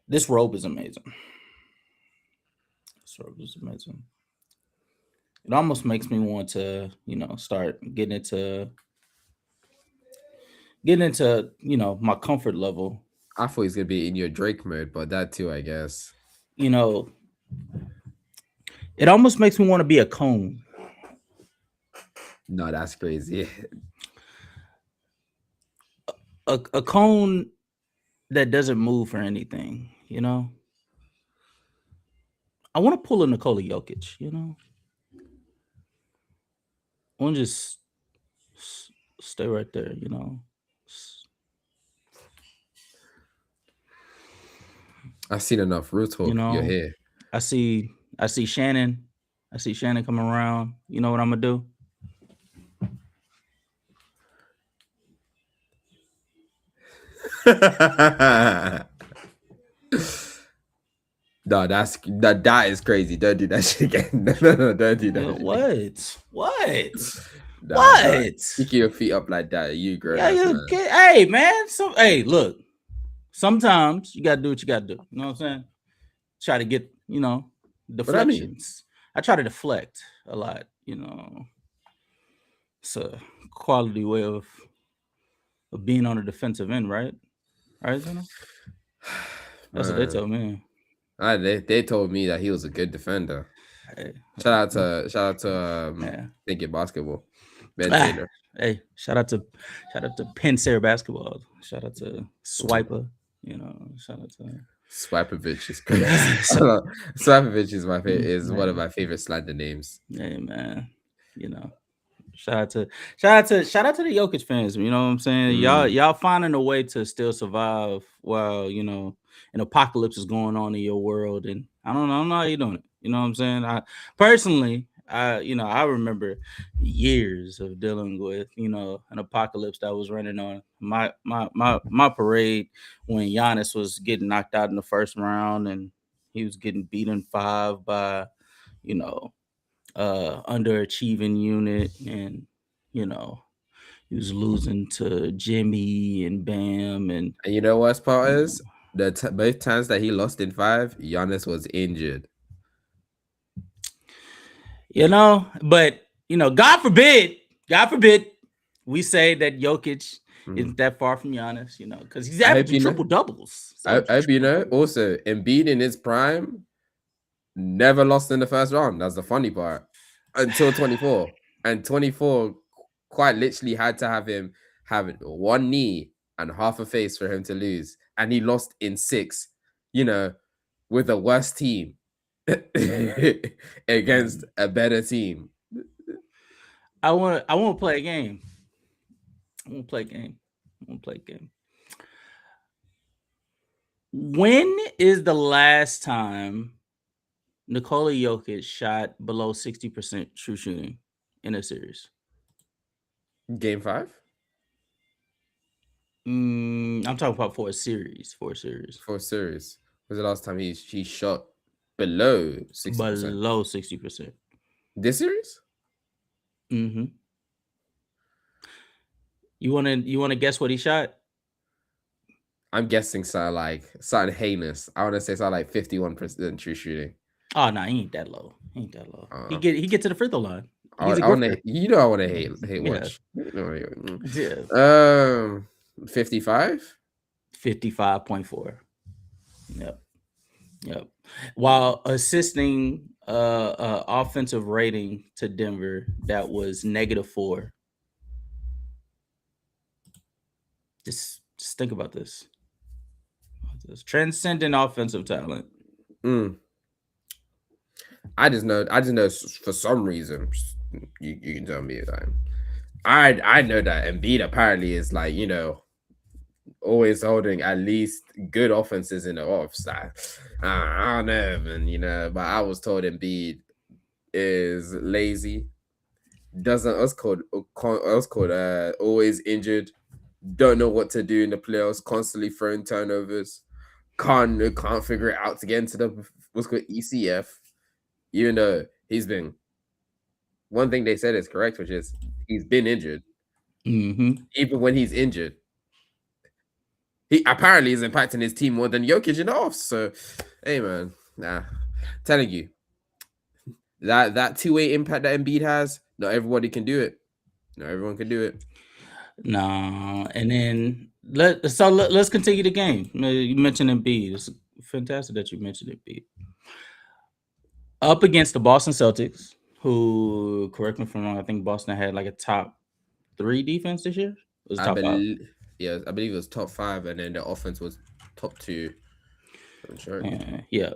This robe is amazing. This robe is amazing. It almost makes me want to, start getting into, my comfort level. I thought he's gonna be in your Drake mode, but that too, I guess. You know, it almost makes me want to be a cone. No, that's crazy. A cone that doesn't move for anything. I want to pull a Nikola Jokic. I want to just stay right there. I've seen enough. Real You talk. You're know, here. I see I see Shannon. I see Shannon coming around. You know what I'm gonna do? No, that is crazy. Don't do that shit again. No, don't do that Yeah, shit again. what? What? Nah. What? Kicking your feet up like that. You grown Yeah, ass you man. kid. Hey, man. Hey, look. Sometimes you gotta do what you gotta do. You know what I'm saying? Try to get, What I mean? deflections. I try to deflect a lot. It's a quality way of being on the defensive end, right? Right, Zeno? That's what they Man. told me. They told me that he was a good defender. Hey, Shout out to yeah. Thinking Basketball. Ben Ah, Taylor. hey, shout out to Penn State basketball. Shout out to Swiper. Shout out to Swapovich is crazy. Swapovich is one of man. my favorite slander names. Hey man, you know. Shout out to the Jokic fans. You know what I'm saying? Y'all Mm. y'all finding a way to still survive while an apocalypse is going on in your world, and I don't know how you doing it. You know what I'm saying? I personally, I remember years of dealing with an apocalypse that was running on my parade when Giannis was getting knocked out in the first round and he was getting beaten five by you know underachieving unit, and you know he was losing to Jimmy and Bam, and And you know what's part you know is both times that he lost in five, Giannis was injured. but God forbid we say that Jokic Mm. isn't that far from Giannis, because he's I hope averaging you know. triple doubles. He's I averaging hope you triple know. doubles. Also, Embiid in his prime never lost in the first round. That's the funny part. Until 24. And 24 quite literally had to have him have one knee and half a face for him to lose. And he lost in six, you know, with a worse team against Mm. a better team. I want to play a game. I want to play a game. I want to play a game. When is the last time Nikola Jokic shot below 60% true shooting in a series? Game five I'm talking about for a series. For a series. for a series was the last time he shot below 60%. Below 60%. This series? Mm-hmm. You wanna guess what he shot? I'm guessing something heinous. I want to say something like 51% true shooting. Oh no, he ain't that low. He ain't that low. He Uh, get to the free throw line. He's a I want to, grifter. I want to hate Yeah. watch. Yeah. 55. 55.4. Yep. Yep. While assisting offensive rating to Denver that was -4. Just think about this. This transcendent offensive talent. Mm. I just know for some reason you can tell me that. I know that Embiid apparently is like always holding at least good offenses in the offs. I don't know, man. But I was told Embiid is lazy, doesn't us called always injured, don't know what to do in the playoffs, constantly throwing turnovers, can't figure it out to get into the what's called ECF, even though he's been one thing they said is correct, which is he's been injured. Mm-hmm. Even when he's injured, He apparently is impacting his team more than Jokic in the offs. So, hey man, telling you that two-way impact that Embiid has, not everybody can do it. Not everyone can do it. No, and then let's continue the game. You mentioned Embiid. It's fantastic that you mentioned Embiid. Up against the Boston Celtics, who, correct me if I'm wrong, I think Boston had like a top 3 defense this year. It was I top 5. believe, yeah, I believe it was top 5, and then the offense was top 2. I'm sure. Yeah.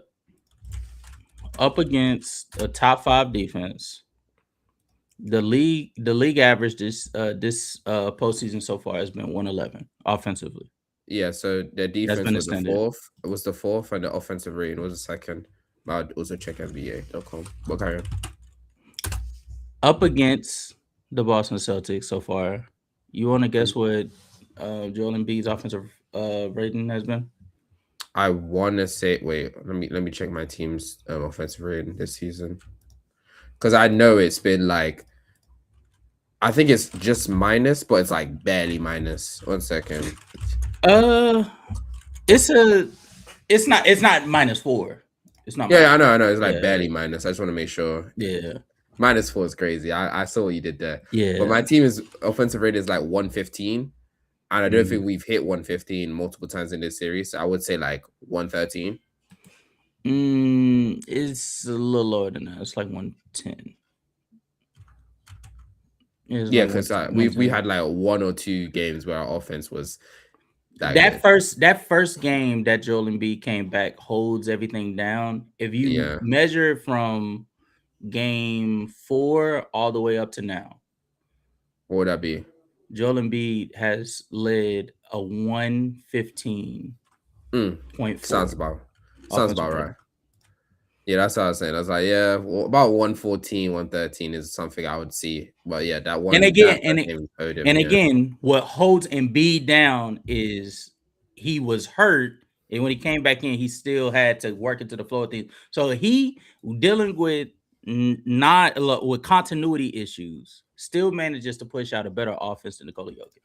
Up against a top 5 defense. The league average this postseason so far has been 111 offensively. Yeah, so the defense been was the extended. 4th. It was the 4th, and the offensive rating was the 2nd. I'd also check NBA.com. What carry on? Up against the Boston Celtics so far, you want to guess what Joel Embiid's offensive rating has been? I want to say, wait, let me check my team's offensive rating this season, because I know it's been like, I think it's just minus, but it's like barely minus. 1 second. It's not -4. It's not. Yeah, I know. It's like barely minus. I just want to make sure. Yeah. -4 is crazy. I saw what you did there. Yeah. But my team's offensive rating is like 115. And I don't think we've hit 115 multiple times in this series. So I would say like 113. It's a little lower than that. It's like 110. Yeah, because we had like 1 or 2 games where our offense was that first game that Joel Embiid came back holds everything down. If you measure from game 4 all the way up to now, what would that be? Joel Embiid has led a 115.4. Sounds about right. Yeah, that's what I was saying. I was like, yeah, well, about 114, 113 is something I would see. But yeah, that one. And again, what holds Embiid down is he was hurt, and when he came back in, he still had to work into the flow of things. So he dealing with with continuity issues, still manages to push out a better offense than Nikola Jokic.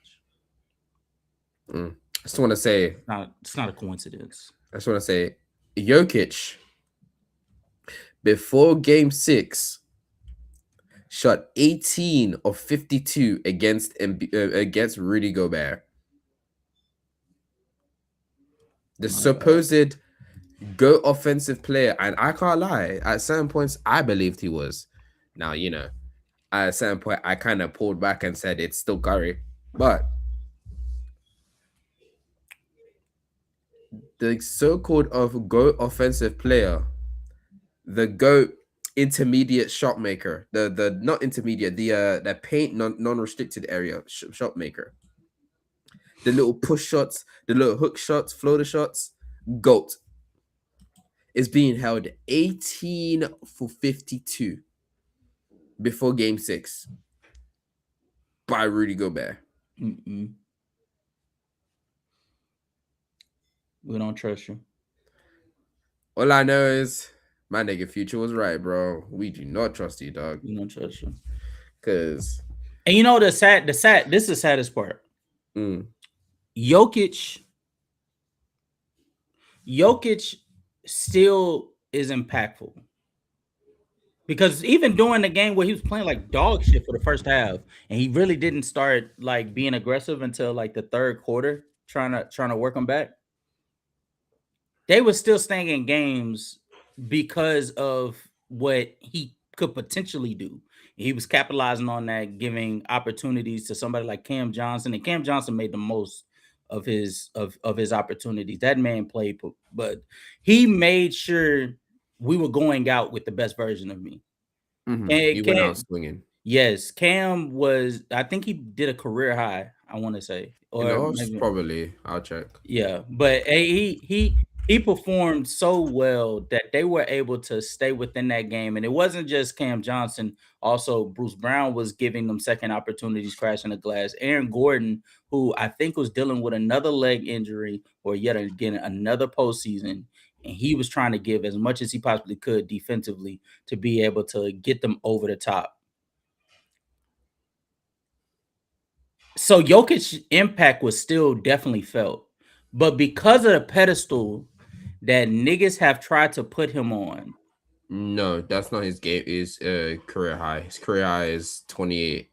I just want to say, it's not a coincidence. I just want to say, Jokic, before game 6, shot 18 of 52 against Rudy Gobert. The supposed GOAT offensive player, and I can't lie, at certain points I believed he was. Now, you know, at a certain point I kind of pulled back and said it's still Curry, but the so-called GOAT offensive player, the GOAT intermediate shot maker, the not intermediate, the paint non-restricted area shot maker, the little push shots, the little hook shots, floater shots, GOAT, is being held 18 for 52 before game 6 by Rudy Gobert. We don't trust you. All I know is my nigga Future was right, bro. We do not trust you, dog. We don't trust you. Cause, and you know this is the saddest part. Jokic still is impactful, because even during the game where he was playing like dog shit for the first half, and he really didn't start like being aggressive until like the 3rd quarter, trying to work him back, they were still staying in games because of what he could potentially do. He was capitalizing on that, giving opportunities to somebody like Cam Johnson, and Cam Johnson made the most of his opportunities. That man played, but he made sure we were going out with the best version of me. And he went out swinging. Yes, Cam was. I think he did a career high, I want to say, or maybe, probably. I'll check. Yeah, but he performed so well that they were able to stay within that game. And it wasn't just Cam Johnson. Also, Bruce Brown was giving them second opportunities, crashing the glass. Aaron Gordon, who I think was dealing with another leg injury or yet again another postseason, and he was trying to give as much as he possibly could defensively to be able to get them over the top. So Jokic's impact was still definitely felt. But because of the pedestal that niggas have tried to put him on, No, that's not his game. His career high. His career high is 28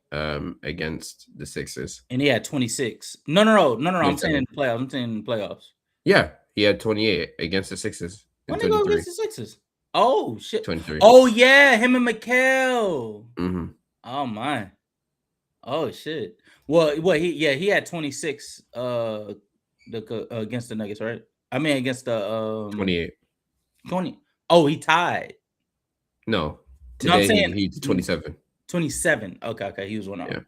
against the Sixers. and he had 26. No. I'm saying 27. in the playoffs. I'm saying in the playoffs. Yeah, he had 28 against the Sixers in When they go 23. against the Sixers? Oh shit! 23. Oh yeah, him and Mikal. Mm-hmm. Oh my. Oh shit. Well, he had 26 against the Nuggets, right? I mean against the 28. 20. Oh, he tied. No, No, I'm today saying he's 27. 27. Okay, he was one off. Yeah.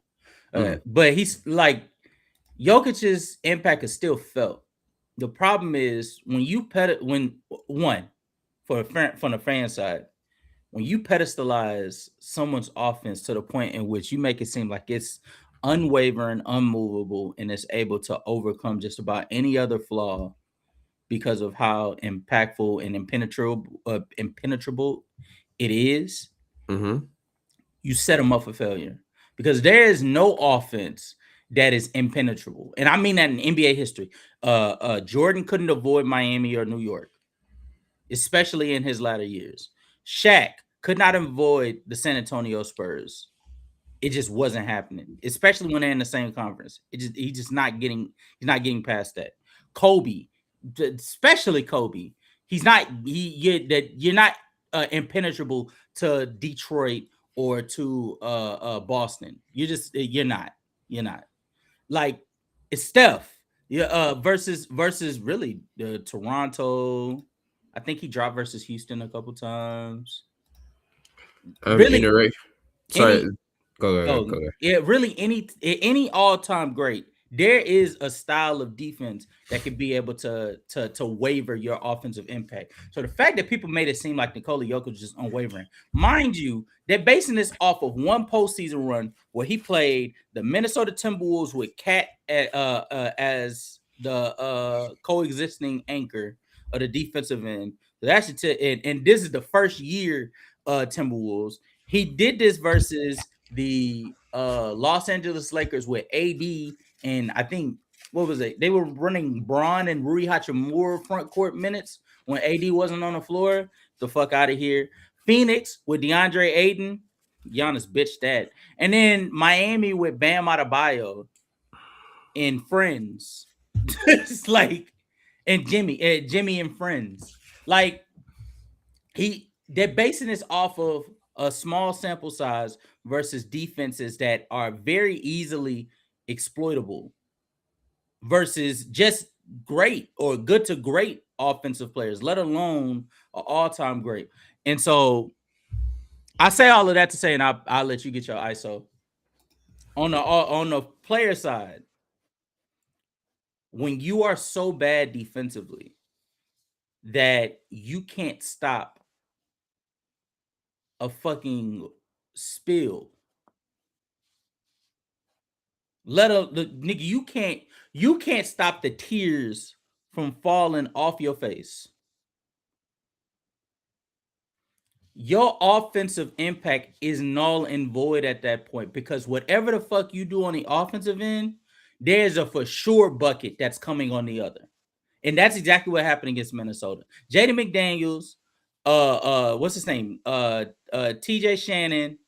Mhm. But he's like Jokic's impact is still felt. The problem is when you from the fan side, when you pedestalize someone's offense to the point in which you make it seem like it's unwavering, unmovable, and it's able to overcome just about any other flaw because of how impactful and impenetrable it is, Mm-hmm. you set them up for failure. Because there is no offense that is impenetrable. And I mean that in NBA history. Jordan couldn't avoid Miami or New York, especially in his latter years. Shaq could not avoid the San Antonio Spurs. It just wasn't happening, especially when they're in the same conference. He's not getting past that. Kobe, especially Kobe, you're not impenetrable to Detroit or to Boston. You're not like it's Steph. Yeah, versus really Toronto. I think he dropped versus Houston a couple times. Really, Right. Sorry. any Go ahead. oh yeah, really any all-time great. There is a style of defense that could be able to waver your offensive impact. So the fact that people made it seem like Nikola Jokic is unwavering, mind you, they're basing this off of one postseason run where he played the Minnesota Timberwolves with Cat as the coexisting anchor of the defensive end. So that's and this is the first year Timberwolves. He did this versus the Los Angeles Lakers with AD and I think what was it? They were running Braun and Rui Hachimura front court minutes when AD wasn't on the floor. The fuck out of here. Phoenix with DeAndre Ayton, Giannis bitched that, and then Miami with Bam Adebayo and Friends. It's like and Jimmy and Friends. Like they're basing this off of a small sample size versus defenses that are very easily exploitable versus just great or good to great offensive players, let alone an all-time great. And so I say all of that to say, and I'll let you get your ISO. On the player side, when you are so bad defensively that you can't stop a fucking spill. Nigga, you can't stop the tears from falling off your face. Your offensive impact is null and void at that point because whatever the fuck you do on the offensive end, there's a for sure bucket that's coming on the other. And that's exactly what happened against Minnesota. Jaden McDaniels, what's his name? TJ Shannon,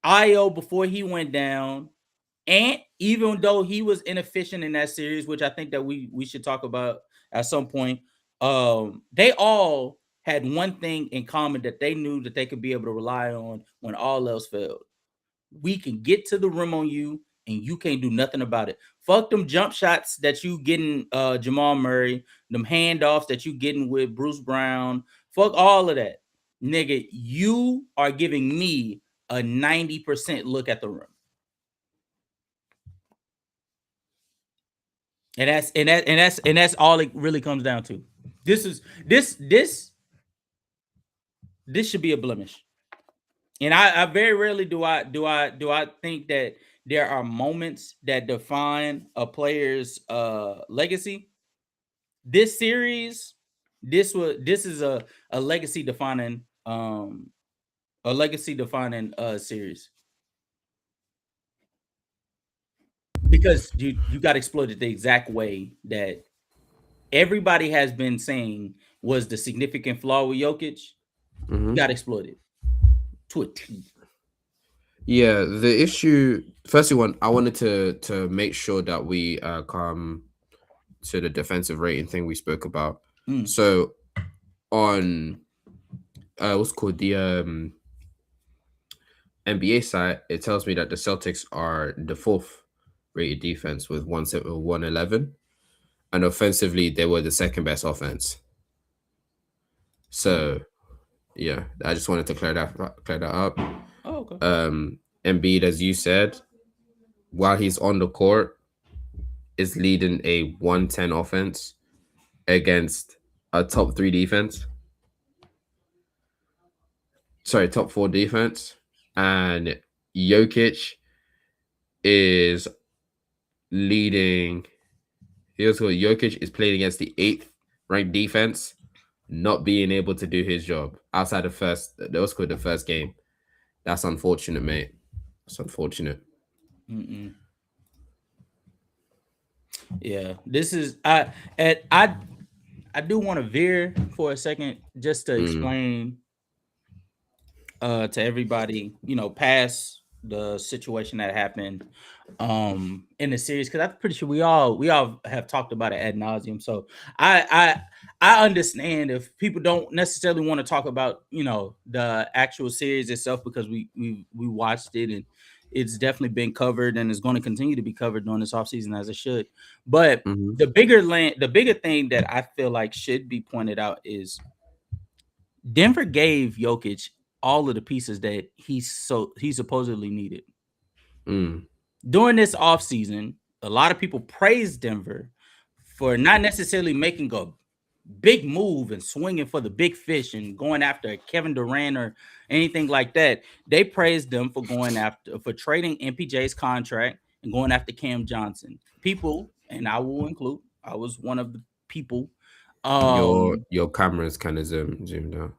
Io before he went down, and even though he was inefficient in that series, which I think that we should talk about at some point, they all had one thing in common that they knew that they could be able to rely on when all else failed. We can get to the rim on you, and you can't do nothing about it. Fuck them jump shots that you getting Jamal Murray, them handoffs that you getting with Bruce Brown. Fuck all of that. Nigga, you are giving me a 90% look at the rim. And that's all it really comes down to. This should be a blemish. And I very rarely do I think that there are moments that define a player's legacy. This series, this is a legacy defining series. because you got exploited the exact way that everybody has been saying was the significant flaw with Jokic. You got exploited to a T. Yeah, the issue. Firstly, one I wanted to make sure that we come to the defensive rating thing we spoke about. Mm. So on what's called the NBA side, it tells me that the Celtics are the fourth rated defense with 111, and offensively they were the second best offense. So yeah, I just wanted to clear that up. Oh, okay. Embiid, as you said, while he's on the court, is leading a 110 offense against a top three defense. Sorry, top four defense. And Jokic is leading. Here's what Jokic is playing against the 8th ranked defense, not being able to do his job outside that was called the first game. That's unfortunate, mate. It's unfortunate. Mm-mm. Yeah, this is I do want to veer for a second just to explain to everybody, past the situation that happened in the series, because I'm pretty sure we all have talked about it ad nauseum. So I understand if people don't necessarily want to talk about the actual series itself, because we watched it, and it's definitely been covered and is going to continue to be covered during this offseason as it should. But Mm-hmm. the bigger thing that I feel like should be pointed out is Denver gave Jokic all of the pieces that he supposedly needed. During this offseason, a lot of people praised Denver for not necessarily making a big move and swinging for the big fish and going after Kevin Durant or anything like that. They praised them for for trading MPJ's contract and going after Cam Johnson. People, and I will include, I was one of the people. Your camera's kind of zoomed out.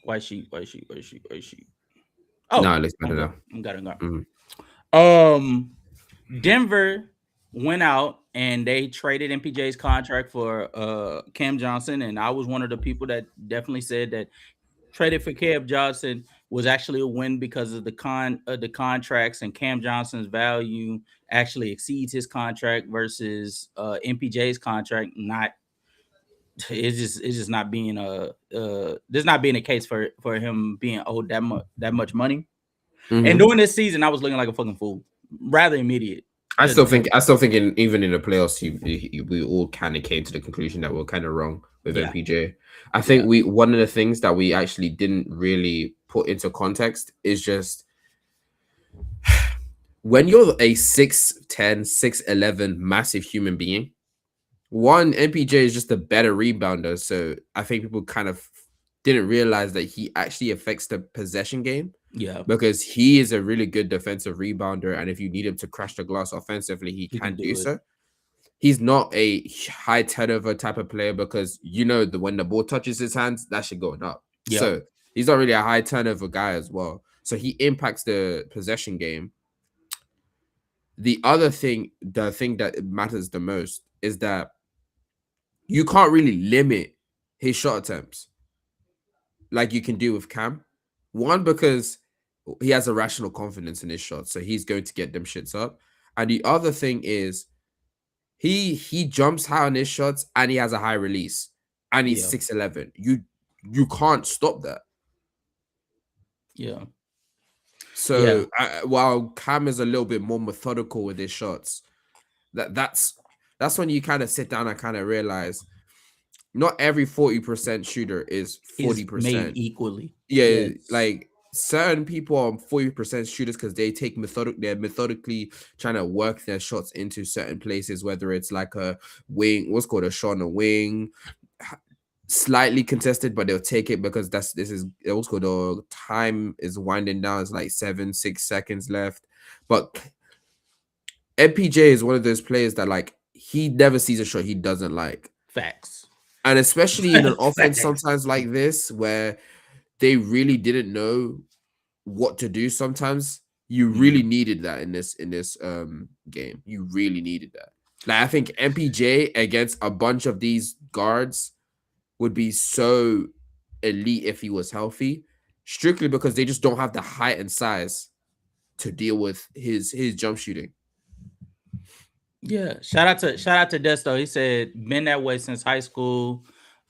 White sheet. No, Oh, it looks better now. got it. Mm. Denver went out and they traded MPJ's contract for Cam Johnson, and I was one of the people that definitely said that traded for Cam Johnson was actually a win because of the contracts, and Cam Johnson's value actually exceeds his contract versus MPJ's contract. It's just not being there's not being a case for him being owed that much money. Mm-hmm. And during this season, I was looking like a fucking fool, rather immediate. I still think even in the playoffs, we all kind of came to the conclusion that we're kind of wrong with MPJ. I think one of the things that we actually didn't really put into context is just when you're a 6'10", 6'11" massive human being, one, MPJ is just a better rebounder. So I think people kind of didn't realize that he actually affects the possession game. Yeah. Because he is a really good defensive rebounder. And if you need him to crash the glass offensively, he can do so. He's not a high turnover type of player because, when the ball touches his hands, that should go up. Yep. So he's not really a high turnover guy as well. So he impacts the possession game. The thing that matters the most is that you can't really limit his shot attempts like you can do with Cam. One, because he has a rational confidence in his shots, so he's going to get them shits up. And the other thing is he jumps high on his shots and he has a high release. And he's 6'11". You can't stop that. Yeah. So while Cam is a little bit more methodical with his shots, that's when you kind of sit down and kind of realize not every 40% shooter is 40% made equally. Yeah, like certain people are 40% shooters because they they're methodically trying to work their shots into certain places, whether it's like a wing, what's called a shot on a wing, slightly contested, but they'll take it because it was called the time is winding down. It's like 7-6 seconds left. But MPJ is one of those players that like he never sees a shot he doesn't like. Facts. And especially in an offense sometimes like this where they really didn't know what to do sometimes. You really needed that in this game. You really needed that. Like I think MPJ against a bunch of these guards would be so elite if he was healthy, strictly because they just don't have the height and size to deal with his jump shooting. Yeah, shout out to Desto. He said been that way since high school.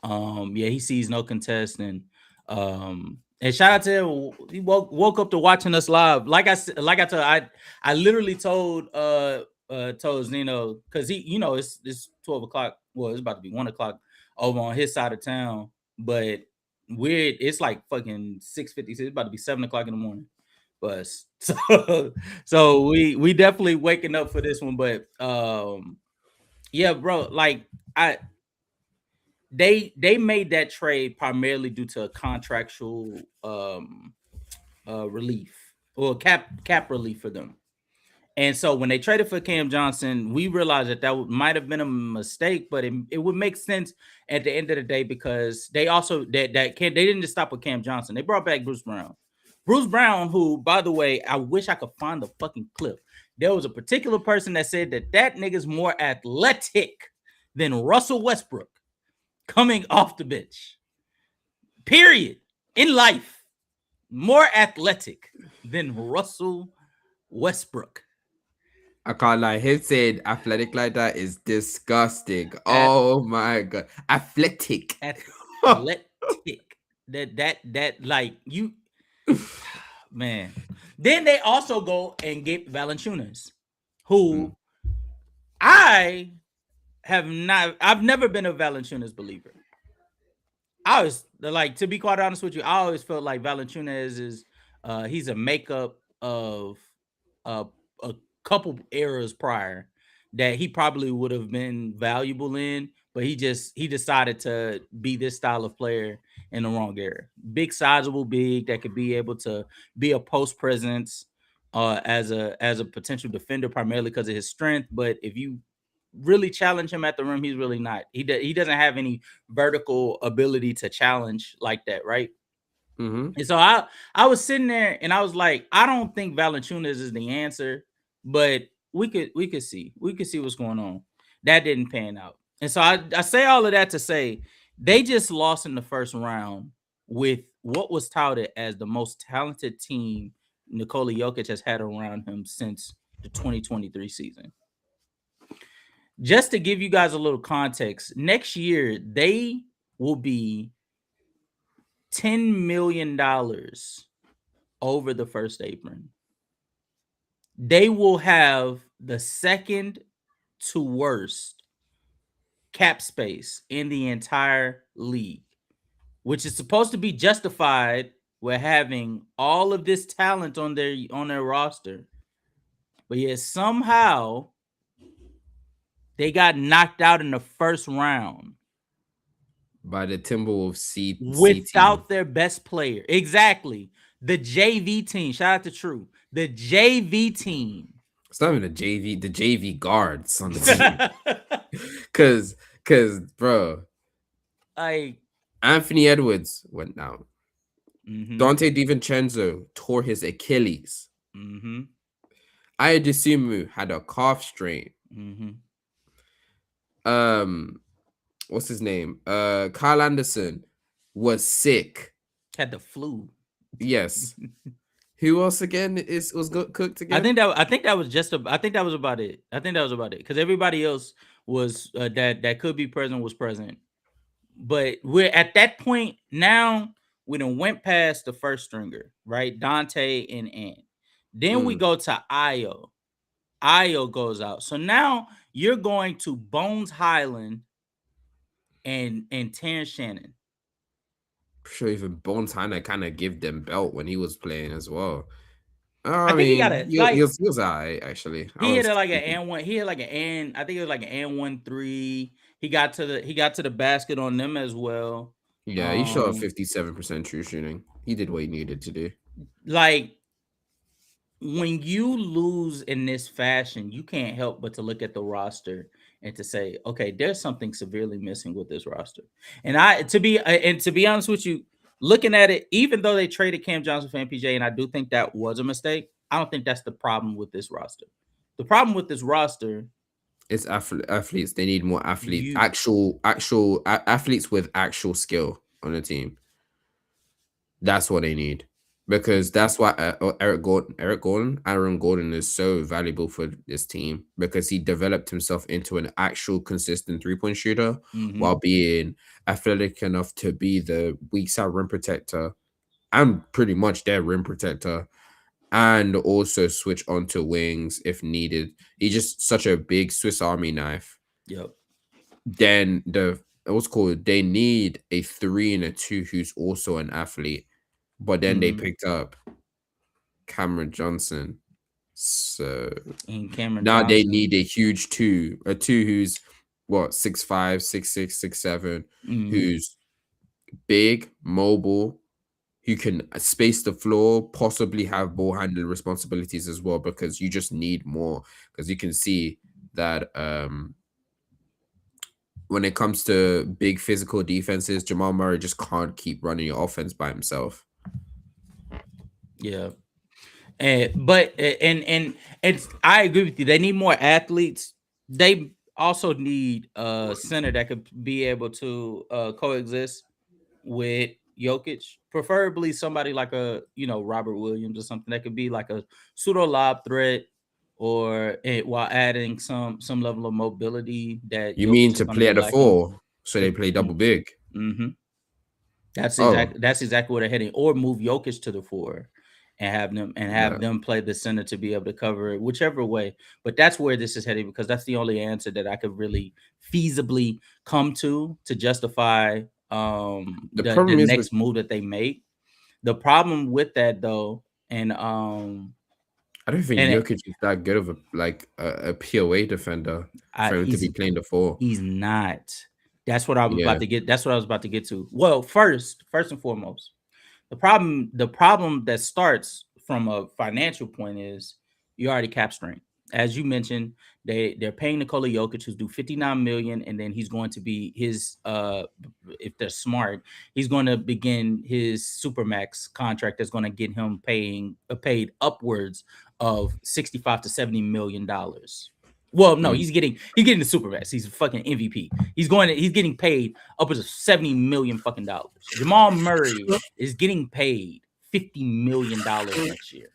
Yeah, he sees no contest, and shout out to him. He woke up to watching us live. Like I told, I literally told Zeno, because he, it's 12 o'clock. Well, it's about to be 1 o'clock over on his side of town, but it's like fucking 6:56. It's about to be 7 o'clock in the morning. But so we definitely waking up for this one. But yeah, bro, like they made that trade primarily due to a contractual relief or cap relief for them. And so when they traded for Cam Johnson, we realized that might have been a mistake, but it would make sense at the end of the day, because they also they didn't just stop with Cam Johnson. They brought back Bruce Brown. Bruce Brown, who, by the way, I wish I could find the fucking clip. There was a particular person that said that nigga's more athletic than Russell Westbrook coming off the bench. Period. In life, more athletic than Russell Westbrook. I can't lie. Him saying athletic like that is disgusting. Oh my god, athletic. Athletic. that like you, man. Then they also go and get Valanciunas, who I've never been a Valanciunas believer. I was like, to be quite honest with you, I always felt like Valanciunas is he's a makeup of a couple eras prior that he probably would have been valuable in, but he decided to be this style of player in the wrong era. Big, sizable big that could be able to be a post presence as a potential defender, primarily because of his strength. But if you really challenge him at the rim, he's really not. He doesn't have any vertical ability to challenge like that, right? Mm-hmm. And so I was sitting there and I was like, I don't think Valanciunas is the answer, but we could see what's going on. That didn't pan out. And so I say all of that to say they just lost in the first round with what was touted as the most talented team Nikola Jokic has had around him since the 2023 season. Just to give you guys a little context, next year they will be $10 million over the first apron. They will have the second to worst cap space in the entire league, which is supposed to be justified with having all of this talent on their roster. But yet somehow they got knocked out in the first round by the Timberwolves without their best player. Exactly. The JV team. Shout out to True. The JV team. It's not even the JV guards on the team. Cause bro, Anthony Edwards went down. Mm-hmm. Dante DiVincenzo tore his Achilles. Mm-hmm. Aya Dosunmu had a calf strain. Mm-hmm. What's his name? Kyle Anderson was sick. Had the flu. Yes. Who else again was cooked again? I think that was about it. Because everybody else was that could be present was present. But we're at that point now. We done went past the first stringer, right? Dante and Ant. Then we go to Ayo. Ayo goes out. So now you're going to Bones Highland and Terrence Shannon. I'm sure even Bones Highland kind of gave them belt when he was playing as well. I think he got it. He was alright, actually. He had like an N1. He had like an N. I think it was like an N1-3. He got to the basket on them as well. Yeah, he shot 57% true shooting. He did what he needed to do. Like, when you lose in this fashion, you can't help but to look at the roster and to say, okay, there's something severely missing with this roster. And to be honest with you, looking at it, even though they traded Cam Johnson for MPJ, and I do think that was a mistake, I don't think that's the problem with this roster. The problem with this roster, it's athletes. They need more athletes, you actual athletes with actual skill on the team. That's what they need, because that's why Aaron Gordon is so valuable for this team, because he developed himself into an actual consistent 3-point shooter while being athletic enough to be the weak side rim protector and pretty much their rim protector, and also switch onto wings if needed. He's just such a big Swiss Army knife. Yep. Then what's called, they need a 3 and a 2 who's also an athlete. But then they picked up Cameron Johnson. So and Cameron now Johnson, they need a huge 2, a 2 who's what, 6'5", 6'6", 6'7", who's big, mobile, who can space the floor, possibly have ball handling responsibilities as well, because you just need more. Because you can see that when it comes to big physical defenses, Jamal Murray just can't keep running your offense by himself. Yeah. But it's, I agree with you. They need more athletes. They also need a center that could be able to coexist with Jokic, preferably somebody like a Robert Williams or something that could be like a pseudo lob threat, or while adding some level of mobility that You Jokic mean is to going to play be at the lacking. 4, so they play double big? That's exactly where they're heading, or move Jokic to the 4 and have them play the center to be able to cover it, whichever way. But that's where this is heading, because that's the only answer that I could really feasibly come to justify the next move that they make. The problem with that, though, and I don't think Jokic is that good of a POA defender for him to be playing the 4. He's not. That's what I was about to get. That's what I was about to get to. Well, first and foremost, the problem that starts from a financial point is you already cap strained. As you mentioned, they're paying Nikola Jokic, who's due $59 million, and then he's going to be his if they're smart, he's going to begin his supermax contract that's going to get him paid upwards of $65 to $70 million. Well, no, he's getting the supermax. He's a fucking MVP. He's getting paid upwards of $70 million fucking dollars. Jamal Murray is getting paid $50 million next year.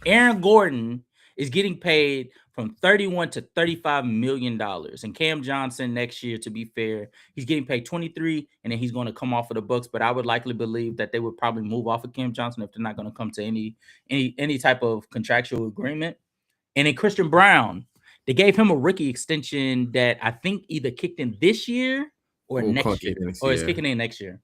Aaron Gordon is getting paid from $31 to $35 million. And Cam Johnson next year, to be fair, he's getting paid 23, and then he's going to come off of the books. But I would likely believe that they would probably move off of Cam Johnson if they're not going to come to any type of contractual agreement. And then Christian Brown, they gave him a rookie extension that I think either kicked in this year or next year, or it's kicking in next year,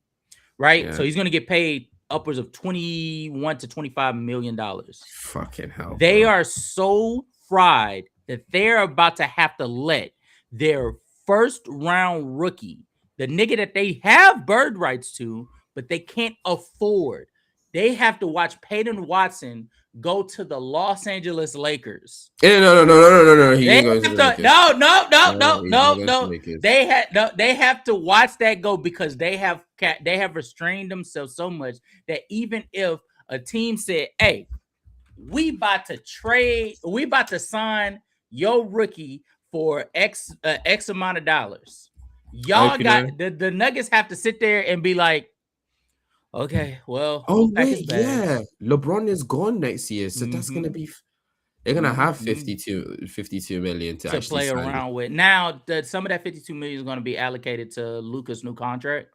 right? Yeah. So he's going to get paid upwards of $21 to $25 million. Fucking hell. They are so fried that they're about to have to let their first round rookie, the nigga that they have bird rights to, but they can't afford. They have to watch Peyton Watson go to the Los Angeles Lakers. Yeah, no. They have to watch that go, because they have restrained themselves so much that even if a team said, "Hey, we about to sign your rookie for X amount of dollars," y'all got the Nuggets have to sit there and be like, okay, well, yeah, LeBron is gone next year, so that's gonna be. They're gonna have 52 million to actually play around with. Now, some of that 52 million is going to be allocated to Luka's new contract.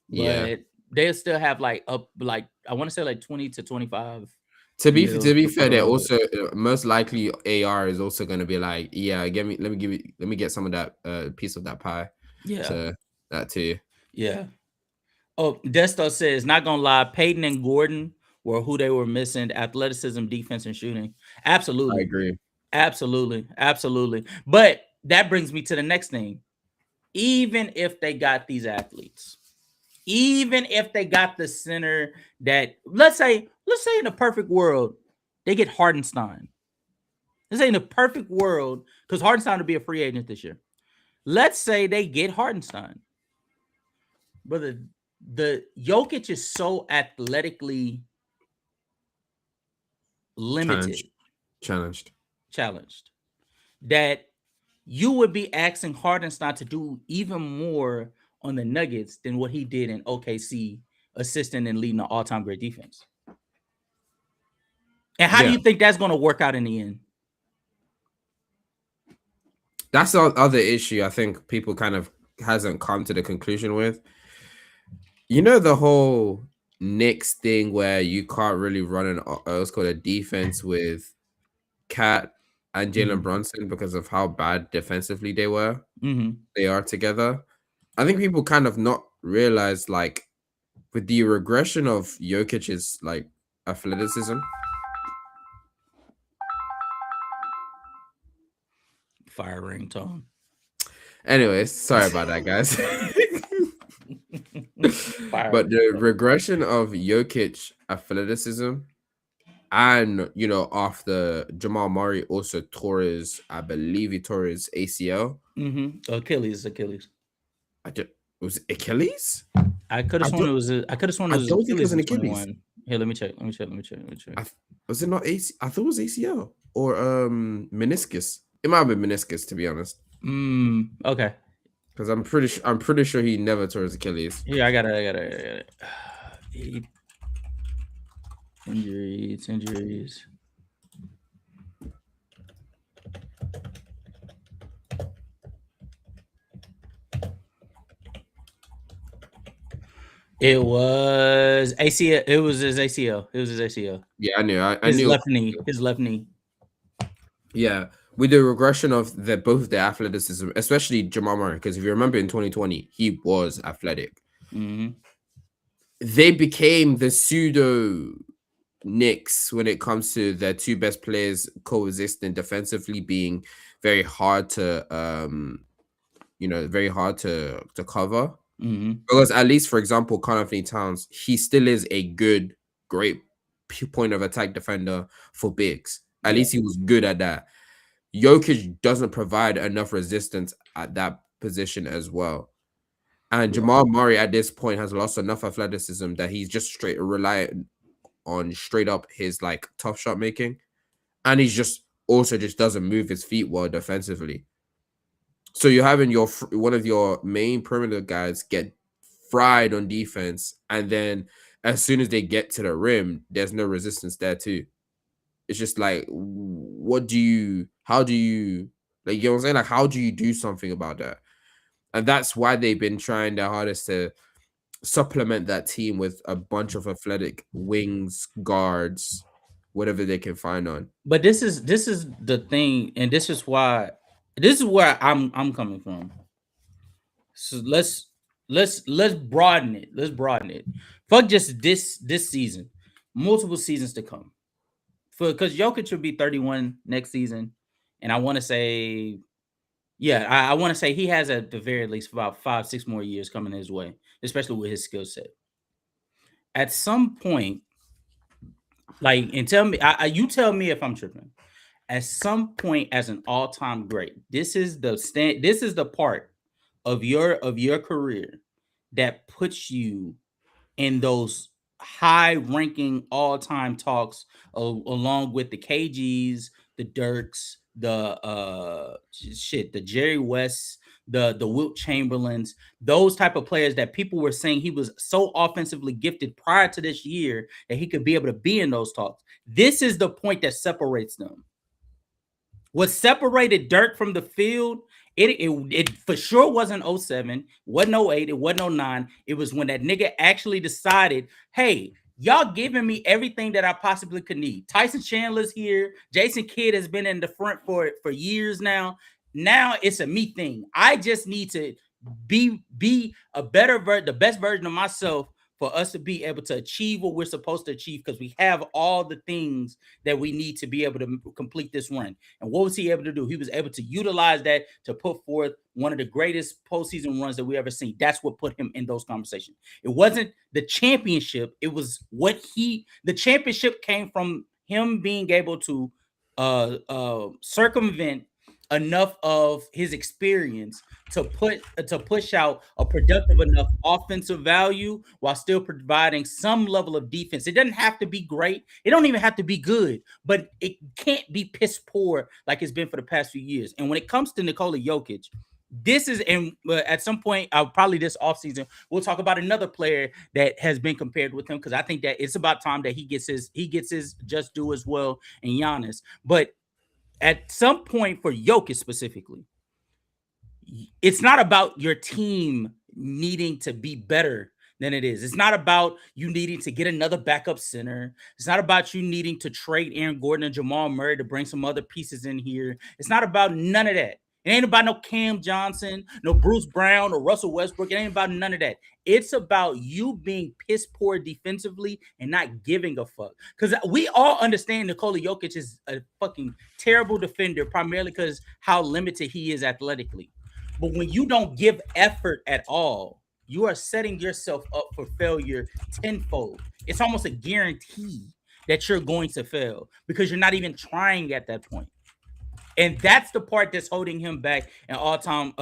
But they'll still have I want to say 20 to 25. To be fair, they're also most likely AR is also going to be like, yeah, let me get some of that piece of that pie. Yeah, so that too. Yeah. Oh, Desto says, not gonna lie, Peyton and Gordon were who they were missing: athleticism, defense, and shooting. Absolutely, I agree. Absolutely. But that brings me to the next thing. Even if they got these athletes, even if they got the center that, let's say in a perfect world, they get Hartenstein. Let's say in a perfect world, because Hartenstein will be a free agent this year. Let's say they get Hartenstein. Brother, the Jokic is so athletically limited, Challenged. challenged, that you would be asking Hardenstein to do even more on the Nuggets than what he did in OKC, assisting and leading the all-time great defense. And how do Yeah. you think that's going to work out in the end? That's the other issue I think people kind of hasn't come to the conclusion with. You know, the whole Knicks thing where you can't really run what's called a defense with Cat and Jalen Brunson because of how bad defensively they were. They are together. I think people kind of not realize, like, with the regression of Jokic's like athleticism. Fire ringtone. Anyways, sorry about that, guys. But the regression of Jokic athleticism, and you know, after Jamal Murray also tore his, I believe he tore his ACL. Achilles. Was it Achilles? I could have sworn it was. I could have sworn it was Achilles. An Achilles. Here, let me check. Was it not AC? I thought it was ACL or meniscus. It might have been meniscus, to be honest. Okay. Because I'm pretty sure he never tore his Achilles. Yeah, I got it. Injuries. It was ACL. It was his ACL. Yeah, I knew. I his knew. His left knee. Yeah, with the regression of both the athleticism, especially Jamal Murray, because if you remember in 2020, he was athletic. They became the pseudo Knicks when it comes to their two best players coexisting defensively, being very hard to cover. Because at least, for example, Karl-Anthony Towns, he still is a great point of attack defender for bigs. At least he was good at that. Jokic doesn't provide enough resistance at that position as well. And Jamal Murray at this point has lost enough athleticism that he's just straight reliant on straight up his like tough shot making. And he's just doesn't move his feet well defensively. So you're having one of your main perimeter guys get fried on defense, and then as soon as they get to the rim, there's no resistance there too. It's just like, how do you, like, you know what I'm saying? Like, how do you do something about that? And that's why they've been trying their hardest to supplement that team with a bunch of athletic wings, guards, whatever they can find on. But this is the thing, and this is where I'm coming from. So let's broaden it. Let's broaden it. Fuck just this season, multiple seasons to come. Because Jokic will be 31 next season, and I want to say, I want to say he has at the very least about 5-6 more years coming his way, especially with his skill set. At some point, like, and tell me, you tell me if I'm tripping. At some point, as an all-time great, this is the part of your career that puts you in those high-ranking all-time talks, along with the KGs, the Dirks, the Jerry West, the Wilt Chamberlains, those type of players that people were saying he was so offensively gifted prior to this year that he could be able to be in those talks. This is the point that separates them. What separated Dirk from the field, it for sure wasn't 07, wasn't 08, it wasn't 09. It was when that nigga actually decided, hey, y'all giving me everything that I possibly could need. Tyson Chandler's here. Jason Kidd has been in the front for years now. Now it's a me thing. I just need to be a the best version of myself for us to be able to achieve what we're supposed to achieve, because we have all the things that we need to be able to complete this run. And what was he able to do? He was able to utilize that to put forth one of the greatest postseason runs that we ever seen. That's what put him in those conversations. It wasn't the championship. It was the championship came from him being able to circumvent enough of his experience to push out a productive enough offensive value while still providing some level of defense. It doesn't have to be great. It don't even have to be good, but it can't be piss poor like it's been for the past few years. And when it comes to Nikola Jokic, this is, and at some point, probably this offseason, we'll talk about another player that has been compared with him, because I think that it's about time that he gets his just due as well, and Giannis. But at some point for Jokic specifically, it's not about your team needing to be better than it is. It's not about you needing to get another backup center. It's not about you needing to trade Aaron Gordon and Jamal Murray to bring some other pieces in here. It's not about none of that. It ain't about no Cam Johnson, no Bruce Brown, or Russell Westbrook. It ain't about none of that. It's about you being piss poor defensively and not giving a fuck. Because we all understand Nikola Jokic is a fucking terrible defender, primarily because how limited he is athletically. But when you don't give effort at all, you are setting yourself up for failure tenfold. It's almost a guarantee that you're going to fail because you're not even trying at that point. And that's the part that's holding him back in all-time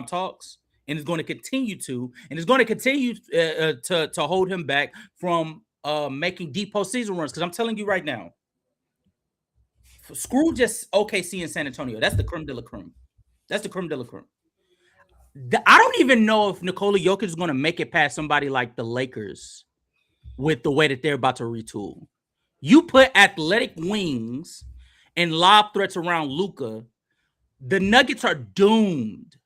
talks, and is going to continue to, and is going to continue to hold him back from making deep postseason runs. Because I'm telling you right now, screw just OKC and San Antonio. That's the creme de la creme. That's the creme de la creme. I don't even know if Nikola Jokic is going to make it past somebody like the Lakers with the way that they're about to retool. You put athletic wings and lob threats around Luka, the Nuggets are doomed.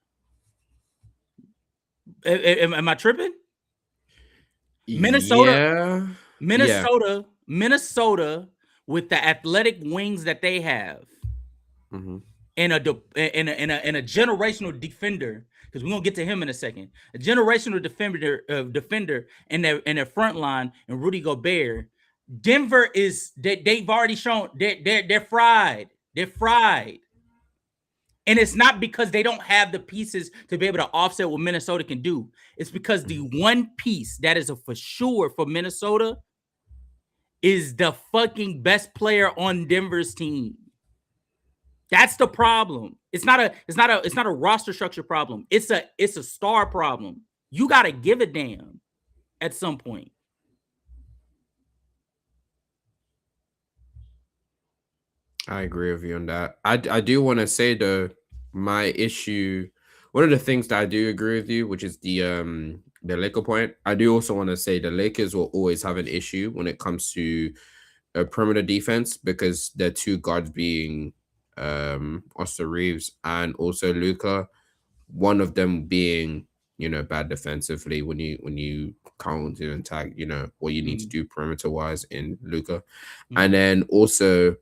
Am I tripping? Minnesota, Minnesota, with the athletic wings that they have, and a generational defender, because we're gonna get to him in a second. A generational defender in their front line, and Rudy Gobert. Denver is they've already shown they're fried. They're fried. And it's not because they don't have the pieces to be able to offset what Minnesota can do. It's because the one piece that is a for sure for Minnesota is the fucking best player on Denver's team. That's the problem. It's not a roster structure problem. It's a star problem. You got to give a damn at some point. I agree with you on that. I do want to say though, my issue, one of the things that I do agree with you, which is the Laker point. I do also want to say the Lakers will always have an issue when it comes to a perimeter defense, because their two guards being Austin Reeves and also Luka, one of them being bad defensively when you counter and tag, what you need to do perimeter wise in Luka, and then also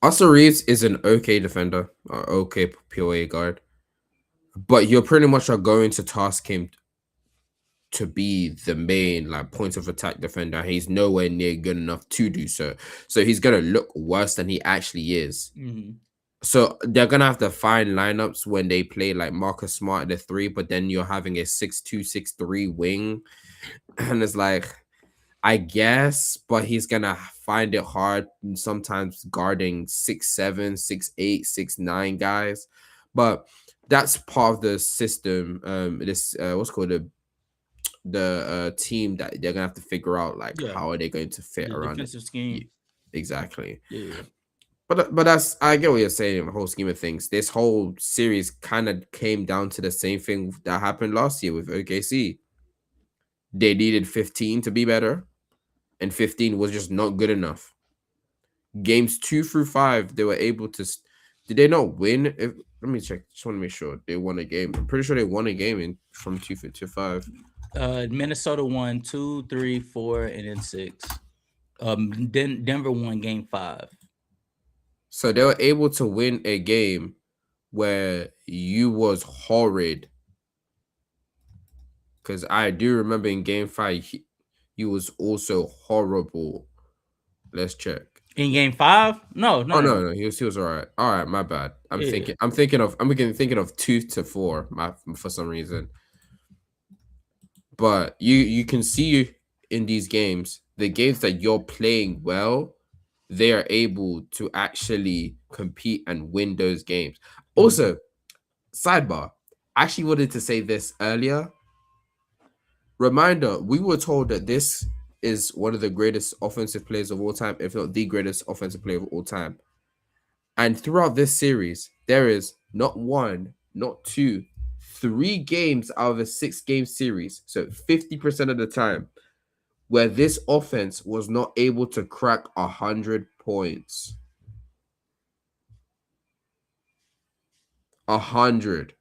Austin Reeves is an okay defender, or okay POA guard, but you're pretty much are going to task him to be the main point of attack defender. He's nowhere near good enough to do so. So he's gonna look worse than he actually is. So they're gonna have to find lineups when they play like Marcus Smart at the 3, but then you're having a 6'2", 6'3" wing, and it's like, I guess, but he's gonna find it hard sometimes guarding 6'7", 6'8", 6'9" guys. But that's part of the system. This what's called the team that they're gonna have to figure out how are they going to fit around defensive scheme. Exactly. Yeah. But that's, I get what you're saying in the whole scheme of things. This whole series kind of came down to the same thing that happened last year with OKC. They needed 15 to be better, and 15 was just not good enough. Games 2 through 5, they were able to. Did they not win? Let me check. Just want to make sure they won a game. I'm pretty sure they won a game from 2 to 5. Minnesota won 2, 3, 4, and then 6. Denver won game 5. So they were able to win a game where you was horrid. Because I do remember in game 5, you was also horrible. Let's check. In game 5? No. Oh no. He was all right. All right, my bad. I'm thinking of 2 to 4. For some reason. But you can see in these games, the games that you're playing well, they are able to actually compete and win those games. Mhm. Also, sidebar, I actually wanted to say this earlier. Reminder, we were told that this is one of the greatest offensive players of all time, if not the greatest offensive player of all time. And throughout this series, there is not one, not two, 3 games out of a 6-game series, so 50% of the time, where this offense was not able to crack 100 points. 100.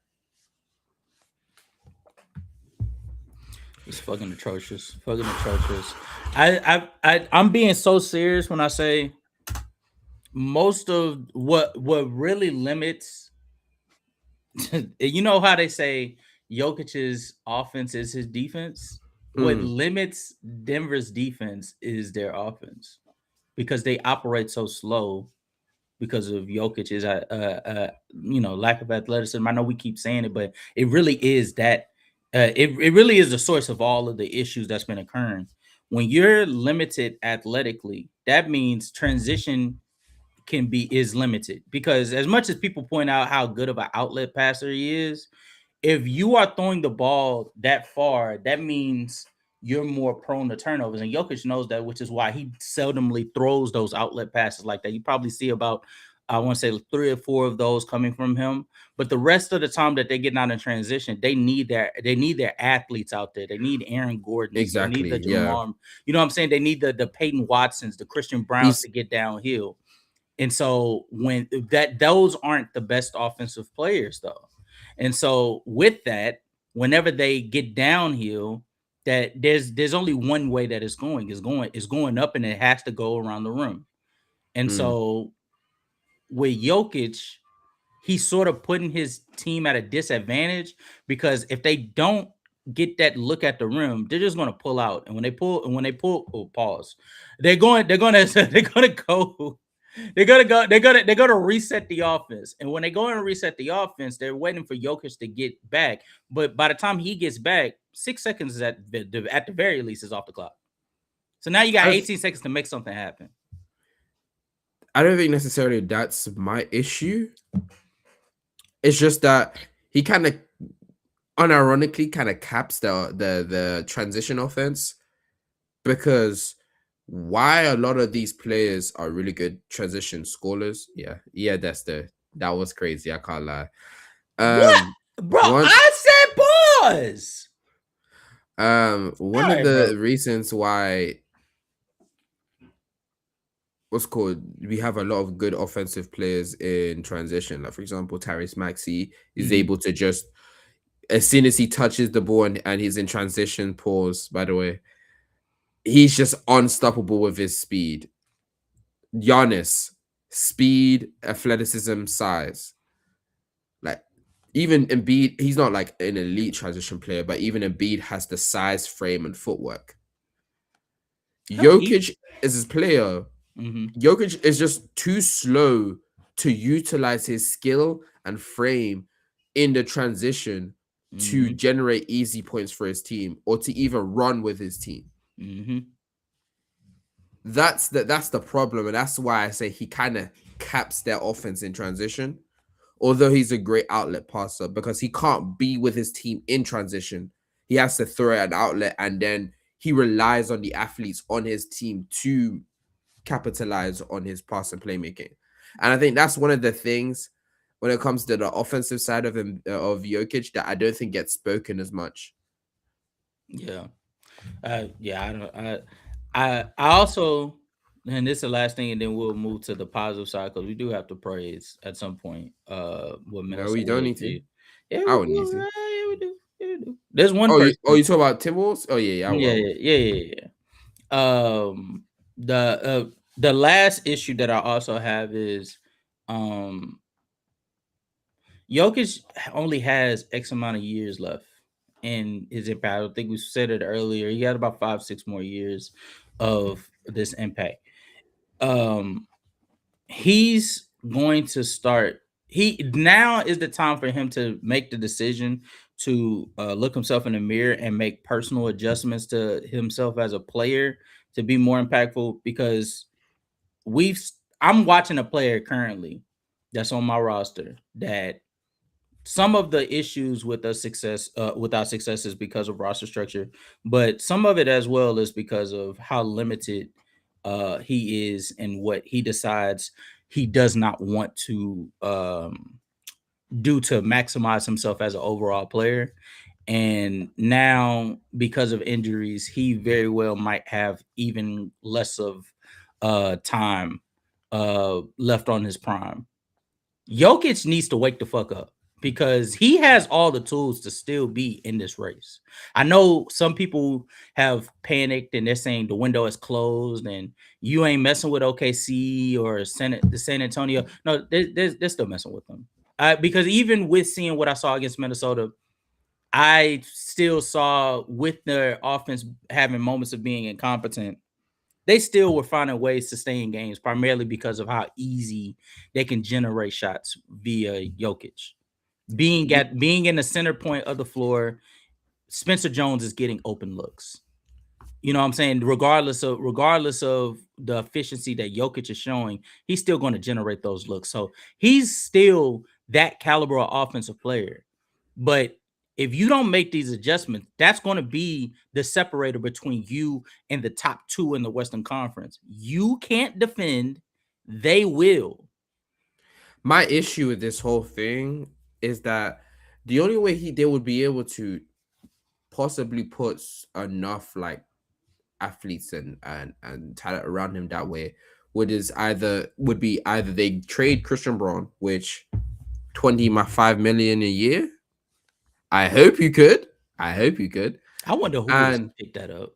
It's fucking atrocious. Fucking atrocious. I'm being so serious when I say most of what really limits. You know how they say Jokic's offense is his defense. What limits Denver's defense is their offense because they operate so slow because of Jokic's lack of athleticism. I know we keep saying it, but it really is that it really is the source of all of the issues that's been occurring. When you're limited athletically, that means transition is limited because as much as people point out how good of an outlet passer he is, if you are throwing the ball that far, that means you're more prone to turnovers. And Jokic knows that, which is why he seldomly throws those outlet passes like that. You probably see about, I want to say 3 or 4 of those coming from him. But the rest of the time that they get out in transition, they need their athletes out there. They need Aaron Gordons. They need the Exactly. Yeah. Jamar. You know what I'm saying? They need the Peyton Watsons, the Christian Browns to get downhill. And so when those aren't the best offensive players though. And so with that, whenever they get downhill, that there's only one way that it's going up, and it has to go around the rim. And so with Jokic, he's sort of putting his team at a disadvantage because if they don't get that look at the rim, they're just going to pull out. And when they pull, pause. They're going to go. They're gonna reset the offense. And when they go and reset the offense, they're waiting for Jokic to get back. But by the time he gets back, 6 seconds at the very least is off the clock. So now you got 18 seconds to make something happen. I don't think necessarily that's my issue. It's just that he kind of unironically kind of caps the transition offense, because why a lot of these players are really good transition scorers. Yeah, that was crazy. I can't lie. What? Bro, I said pause. One of the reasons why we have a lot of good offensive players in transition. Like, for example, Tyrese Maxey is able to just, as soon as he touches the ball and he's in transition, pause, by the way, he's just unstoppable with his speed. Giannis, speed, athleticism, size. Like, even Embiid, he's not like an elite transition player, but even Embiid has the size, frame, and footwork. Jokic is his player. Jokic is just too slow to utilize his skill and frame in the transition to generate easy points for his team or to even run with his team. That's the problem, and that's why I say he kind of caps their offense in transition. Although he's a great outlet passer, because he can't be with his team in transition. He has to throw an outlet, and then he relies on the athletes on his team to capitalize on his pass and playmaking. And I think that's one of the things when it comes to the offensive side of Jokic that I don't think gets spoken as much. Yeah. I also, and this is the last thing, and then we'll move to the positive side because we do have to praise at some point. What Minnesota? No, we don't need to. Yeah, I would need to. Yeah, we do. Yeah, we do. There's one. You talk about Timberwolves? Oh yeah, yeah. The last issue that I also have is, Jokic only has X amount of years left in his impact. I think we said it earlier. He had about 5-6 more years of this impact. He's going to start. Now is the time for him to make the decision to look himself in the mirror and make personal adjustments to himself as a player to be more impactful, because I'm watching a player currently that's on my roster that some of the issues with our success is because of roster structure, but some of it as well is because of how limited he is and what he decides he does not want to do to maximize himself as an overall player. And now, because of injuries, he very well might have even less of time left on his prime. Jokic needs to wake the fuck up because he has all the tools to still be in this race. I know some people have panicked and they're saying the window is closed and you ain't messing with OKC or the San Antonio. No, they're still messing with them. Because even with seeing what I saw against Minnesota, I still saw with their offense having moments of being incompetent, they still were finding ways to stay in games, primarily because of how easy they can generate shots via Jokic. Being in the center point of the floor, Spencer Jones is getting open looks. You know what I'm saying? Regardless of the efficiency that Jokic is showing, he's still going to generate those looks. So he's still that caliber of offensive player. But if you don't make these adjustments, that's going to be the separator between you and the top two in the Western Conference. You can't defend, they will. My issue with this whole thing is that the only way they would be able to possibly put enough like athletes and talent around him that way would be either they trade Christian Braun, which 25 million a year. I hope you could. I wonder who would pick that up.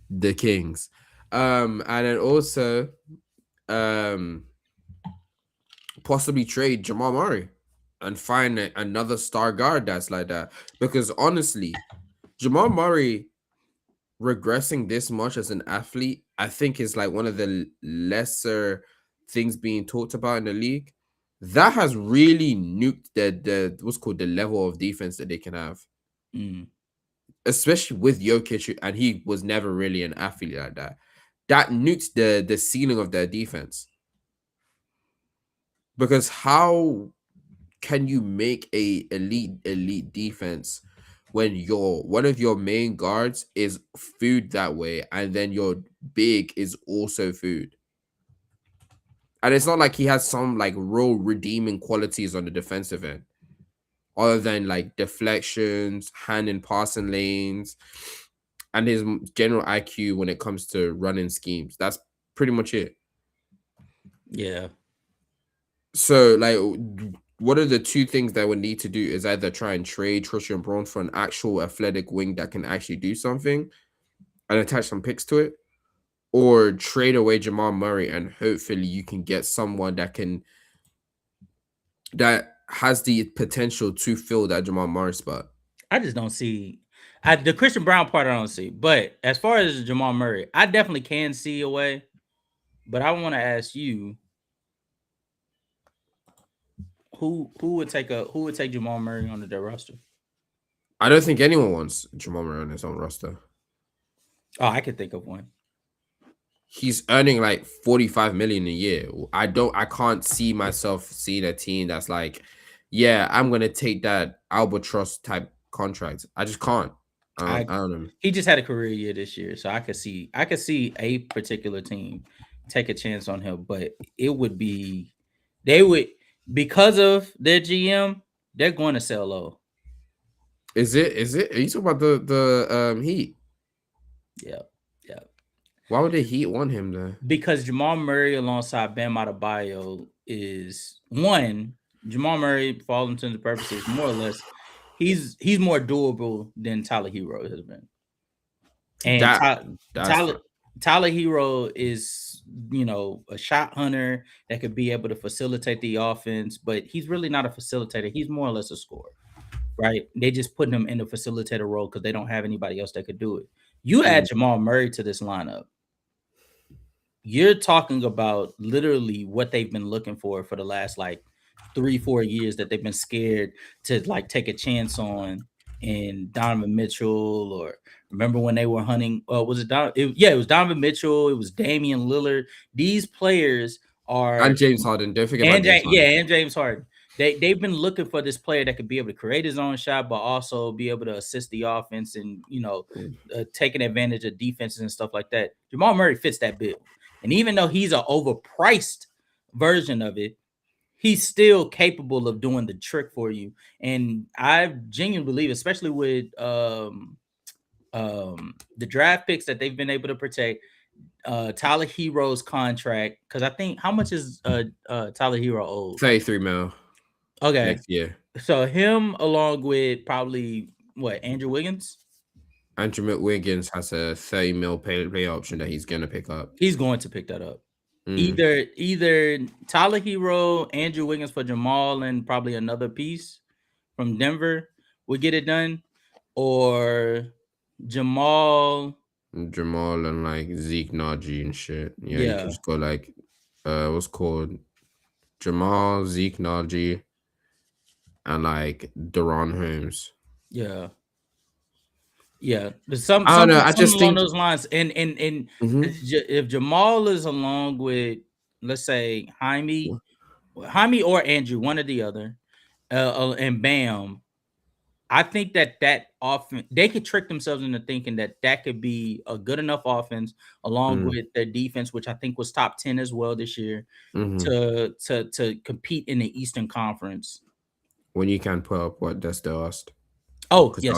The Kings. And then also possibly trade Jamal Murray and find another star guard that's like that. Because honestly, Jamal Murray regressing this much as an athlete, I think is like one of the lesser things being talked about in the league. That has really nuked the what's called the level of defense that they can have. Especially with Jokic, and he was never really an athlete like that. That nukes the ceiling of their defense. Because how can you make a elite defense when one of your main guards is food that way, and then your big is also food? And it's not like he has some like real redeeming qualities on the defensive end, other than like deflections, hand and passing lanes, and his general IQ when it comes to running schemes. That's pretty much it. Yeah. So like, what are the two things that would need to do is either try and trade Christian Braun for an actual athletic wing that can actually do something and attach some picks to it, or trade away Jamal Murray and hopefully you can get someone that has the potential to fill that Jamal Murray spot. I just don't see the Christian Braun part. I don't see, but as far as Jamal Murray, I definitely can see a way. But I want to ask you, who would take Jamal Murray onto their roster? I don't think anyone wants Jamal Murray on his own roster. Oh, I could think of one. He's earning like 45 million a year. I can't see myself seeing a team that's like, yeah, I'm gonna take that albatross type contract. I just can't. I don't know. He just had a career year this year, so I could see a particular team take a chance on him, but they would because of their GM, they're going to sell low. Is it? Are you talking about the Heat? Yeah. Why would the Heat want him though? Because Jamal Murray alongside Bam Adebayo is one. Jamal Murray, for all intents and purposes, more or less, he's more doable than Tyler Hero has been. And Tyler Hero is, a shot hunter that could be able to facilitate the offense, but he's really not a facilitator. He's more or less a scorer, right? They just putting him in the facilitator role because they don't have anybody else that could do it. You add Jamal Murray to this lineup, you're talking about literally what they've been looking for the last like 3-4 years, that they've been scared to like take a chance on in Donovan Mitchell or Remember when they were hunting? Was it Don? It was Donovan Mitchell. It was Damian Lillard. These players are And James Harden. Don't forget about James Harden. and James Harden. They've been looking for this player that could be able to create his own shot, but also be able to assist the offense and taking advantage of defenses and stuff like that. Jamal Murray fits that bill, and even though he's an overpriced version of it, he's still capable of doing the trick for you. And I genuinely believe, especially with the draft picks that they've been able to protect, Tyler Hero's contract, because I think how much is Tyler Hero owed? 33 mil. Okay, next year. So him along with probably Andrew Wiggins. Andrew Wiggins has a 30 mil play option that he's gonna pick up. He's going to pick that up. Either Tyler Hero, Andrew Wiggins for Jamal, and probably another piece from Denver would get it done, or Jamal and like Zeke Naji and shit. Yeah, you can just go like what's called Jamal, Zeke Naji, and like Deron Holmes. Yeah. Some I don't know. I just think along those lines. And if Jamal is along with, let's say, Jaime or Andrew, one or the other, and Bam, I think that offense, they could trick themselves into thinking that could be a good enough offense along with their defense, which I think was top 10 as well this year, to compete in the Eastern Conference. When you can put up what Desto asked. Oh, yes.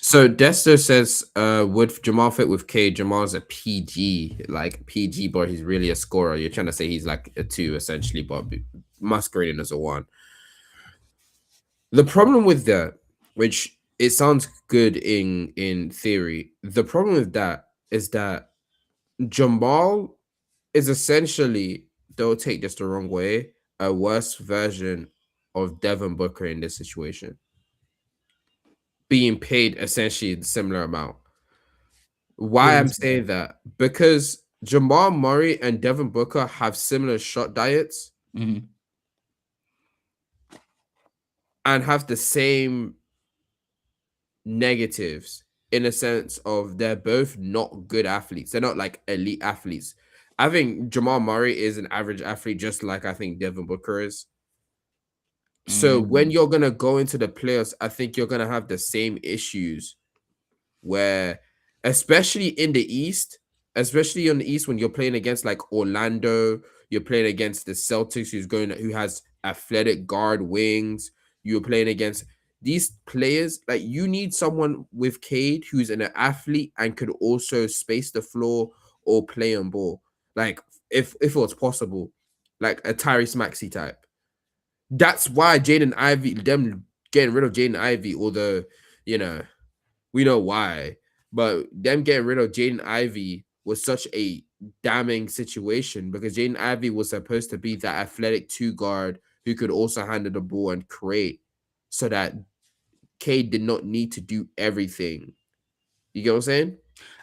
So Desto says, would Jamal fit with Cade? Jamal's a PG, like PG, but he's really a scorer. You're trying to say he's like a 2 essentially, but masquerading as a 1. The problem with that, which it sounds good in theory, the problem with that is that Jamal is essentially, don't take this the wrong way, a worse version of Devin Booker in this situation, being paid essentially the similar amount. Why I'm saying that? Because Jamal Murray and Devin Booker have similar shot diets. And have the same negatives in a sense of they're both not good athletes. They're not like elite athletes. I think Jamal Murray is an average athlete, just like I think Devin Booker is. So when you're going to go into the playoffs, I think you're going to have the same issues where, especially in the East, especially on the East, when you're playing against like Orlando, you're playing against the Celtics, who has athletic guard wings. You're playing against these players. Like, you need someone with Cade who's an athlete and could also space the floor or play on ball. Like, if it was possible, like a Tyrese Maxey type. That's why Jaden Ivey, them getting rid of Jaden Ivey, although, we know why, but them getting rid of Jaden Ivey was such a damning situation because Jaden Ivey was supposed to be that athletic 2 guard who could also handle the ball and create, so that Cade did not need to do everything. You get what I'm saying?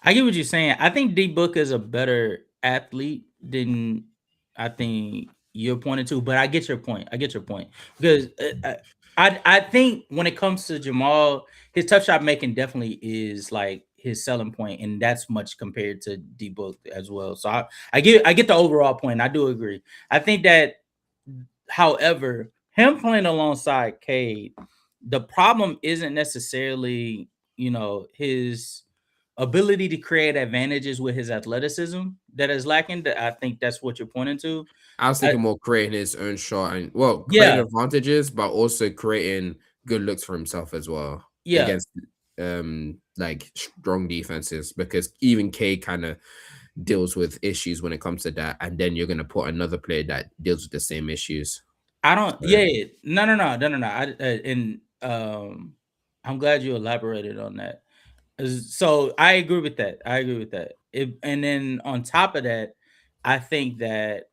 I get what you're saying. I think D Book is a better athlete than I think you're pointing to, but I get your point. Because I think when it comes to Jamal, his tough shot making definitely is like his selling point, and that's much compared to D Book as well. So I get the overall point. I do agree. I think that, however, him playing alongside Cade, the problem isn't necessarily, his ability to create advantages with his athleticism that is lacking. I think that's what you're pointing to. I was thinking more creating his own shot and creating advantages, but also creating good looks for himself as well. Yeah, against like strong defenses, because even Cade kind of deals with issues when it comes to that, and then you're gonna put another player that deals with the same issues. I don't. No. I'm glad you elaborated on that. So I agree with that. And then on top of that, I think that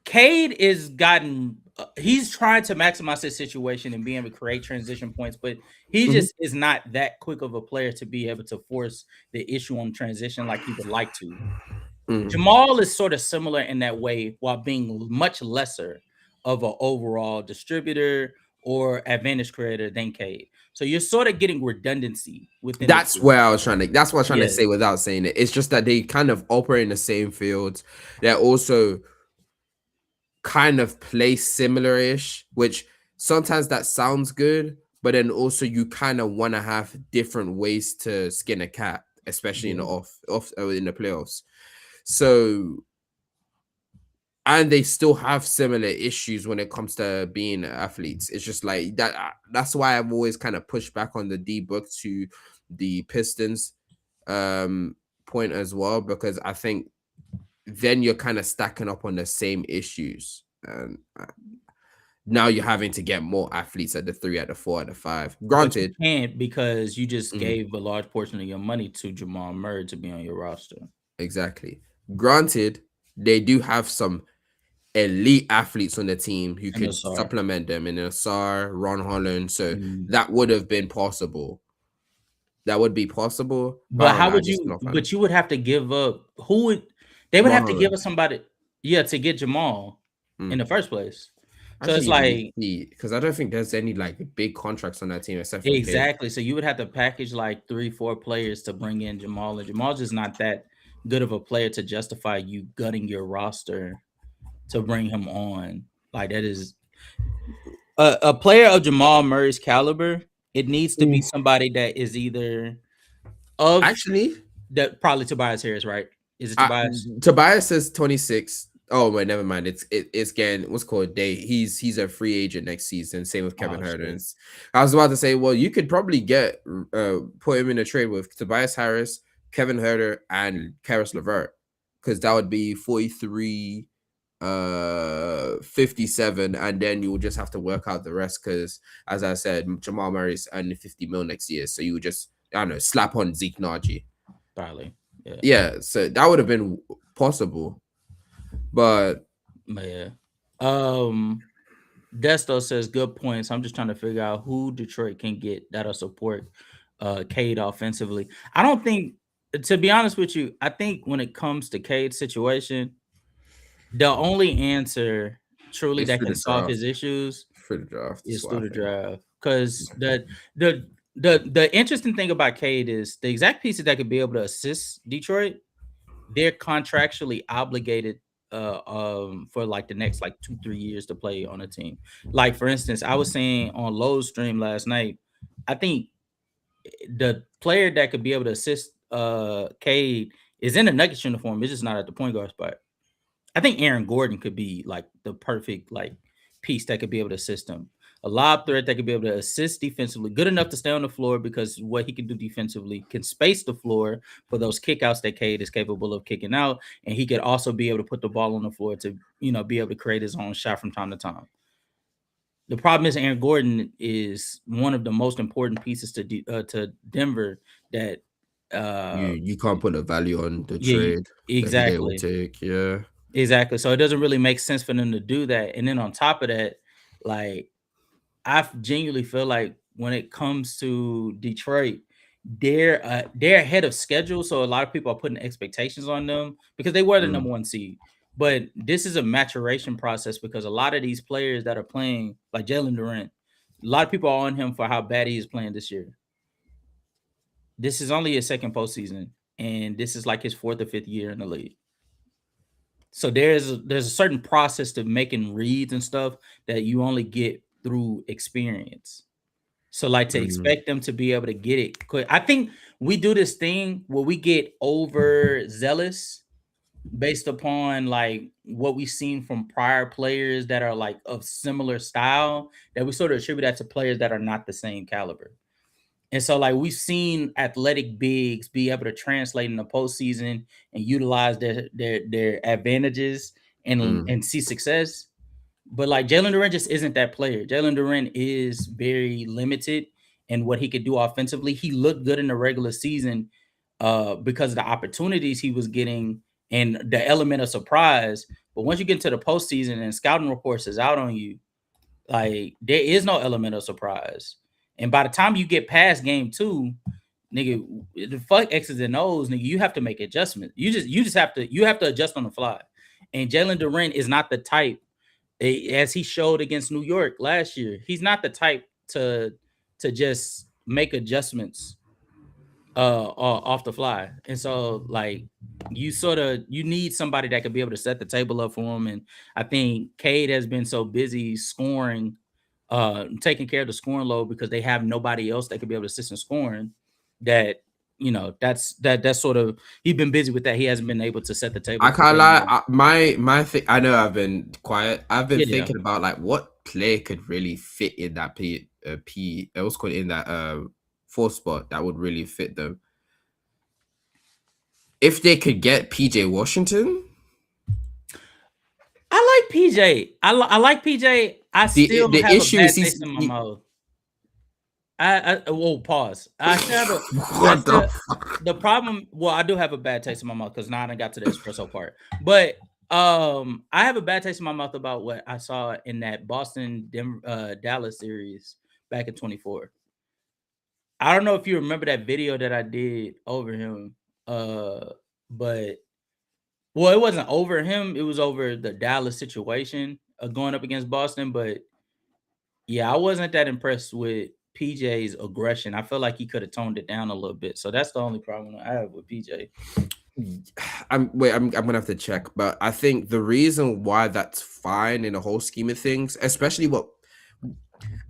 Cade is gotten. He's trying to maximize his situation and being able to create transition points, but he just is not that quick of a player to be able to force the issue on transition like he would like to. Jamal is sort of similar in that way, while being much lesser of an overall distributor or advantage creator than Cade. So you're sort of getting redundancy within the That's team. where I was trying to. That's what I'm trying to Yeah, say without saying it. It's just that they kind of operate in the same fields. They're also kind of play similar-ish, which sometimes that sounds good, but then also you kind of want to have different ways to skin a cat, especially in the yeah. in the playoffs. So, and they still have similar issues when it comes to being athletes. It's just like that. That's why I've always kind of pushed back on the D book to the Pistons point as well, because I think then you're kind of stacking up on the same issues. And now you're having to get more athletes at the 3, at the 4, at the 5. But you Granted, can't because you just mhm, gave a large portion of your money to Jamal Murray to be on your roster. exactly. Granted, they do have some elite athletes on the team who And could those are. supplement them in Asar, Ron Holland. So Mm. that would have been possible. That would be possible. But I But don't how know. I would just you? not fan. But you would have to give up. Who would? They would Ron have to give Holland. us somebody. Yeah, to get Jamal in Mm. the first place. So it's Actually, like because I don't think there's any like big contracts on that team except for Cade. exactly. So you would have to package like 3, 4 players to bring in Jamal, and Jamal's just not that good of a player to justify you gutting your roster to bring him on. Like that is a player of Jamal Murray's caliber. It needs to be somebody that is either of Actually, that probably Tobias Harris, right? Is it Tobias? Tobias says 26. Oh wait, never mind. It's getting what's called day. He's a free agent next season. Same with Kevin Oh shit. Herter. I was about to say, well, you could probably get put him in a trade with Tobias Harris, Kevin Herter, and Karis LeVert, because that would be 43, 57, and then you would just have to work out the rest. Because as I said, Jamal Murray's earning 50 mil next year, so you would just I don't know slap on Zeke Naji. Probably. Yeah. Yeah, so that would have been possible. But Yeah. Desto says good points. I'm just trying to figure out who Detroit can get that'll support Cade offensively. I don't think, to be honest with you, I think when it comes to Cade's situation, the only answer truly it's that through can the solve draft. his issues Through the draft is is what I through the think. draft. Because the interesting thing about Cade is the exact pieces that could be able to assist Detroit, they're contractually obligated for like the next like 2-3 years to play on a team. Like for instance, I was saying on Lowe's stream last night, I think the player that could be able to assist Cade is in a Nuggets uniform. It's just not at the point guard spot. I think Aaron Gordon could be like the perfect like piece that could be able to assist him. A lob threat that could be able to assist defensively, good enough to stay on the floor because what he can do defensively can space the floor for those kickouts that Cade is capable of kicking out, and he could also be able to put the ball on the floor to be able to create his own shot from time to time. The problem is Aaron Gordon is one of the most important pieces to Denver that You can't put a value on the yeah, trade that they will exactly. take. Yeah. Exactly. So it doesn't really make sense for them to do that. And then on top of that, like I genuinely feel like when it comes to Detroit, they're ahead of schedule. So a lot of people are putting expectations on them because they were the Mm. number one seed. But this is a maturation process because a lot of these players that are playing, like Jalen Durant, a lot of people are on him for how bad he is playing this year. This is only his second postseason, and this is like his 4th or 5th year in the league. So there's a certain process to making reads and stuff that you only get through experience. So like to Mm. expect them to be able to get it quick. I think we do this thing where we get overzealous based upon like what we've seen from prior players that are like of similar style, that we sort of attribute that to players that are not the same caliber. And so, like, we've seen athletic bigs be able to translate in the postseason and utilize their advantages and Mm. and see success. But like Jalen Durant just isn't that player. Jalen Durant is very limited in what he could do offensively. He looked good in the regular season because of the opportunities he was getting and the element of surprise. But once you get into the postseason and scouting reports is out on you, like there is no element of surprise. And by the time you get past game 2, nigga, the fuck X's and O's, nigga, you have to make adjustments. You just have to adjust on the fly. And Jalen Durant is not the type as he showed against New York last year. He's not the type to just make adjustments off the fly. And so like you need somebody that could be able to set the table up for him. And I think Cade has been so busy scoring, taking care of the scoring load because they have nobody else that could be able to assist in scoring, that that's sort of, he's been busy with that. He hasn't been able to set the table. I can't lie. My thing. I know I've been quiet. I've been thinking about like what player could really fit in that what's called in that fourth spot that would really fit them. If they could get PJ Washington, I like PJ. I like PJ. I still the have issue a bad is taste in my mouth. Pause. The problem. Well, I do have a bad taste in my mouth because now I got to the espresso part. But I have a bad taste in my mouth about what I saw in that Boston Dallas series back in 24. I don't know if you remember that video that I did over him. But well, it wasn't over him. It was over the Dallas situation going up against Boston. But yeah, I wasn't that impressed with PJ's aggression. I feel like he could have toned it down a little bit. So that's the only problem I have with PJ. I'm gonna have to check, but I think the reason why that's fine in the whole scheme of things, especially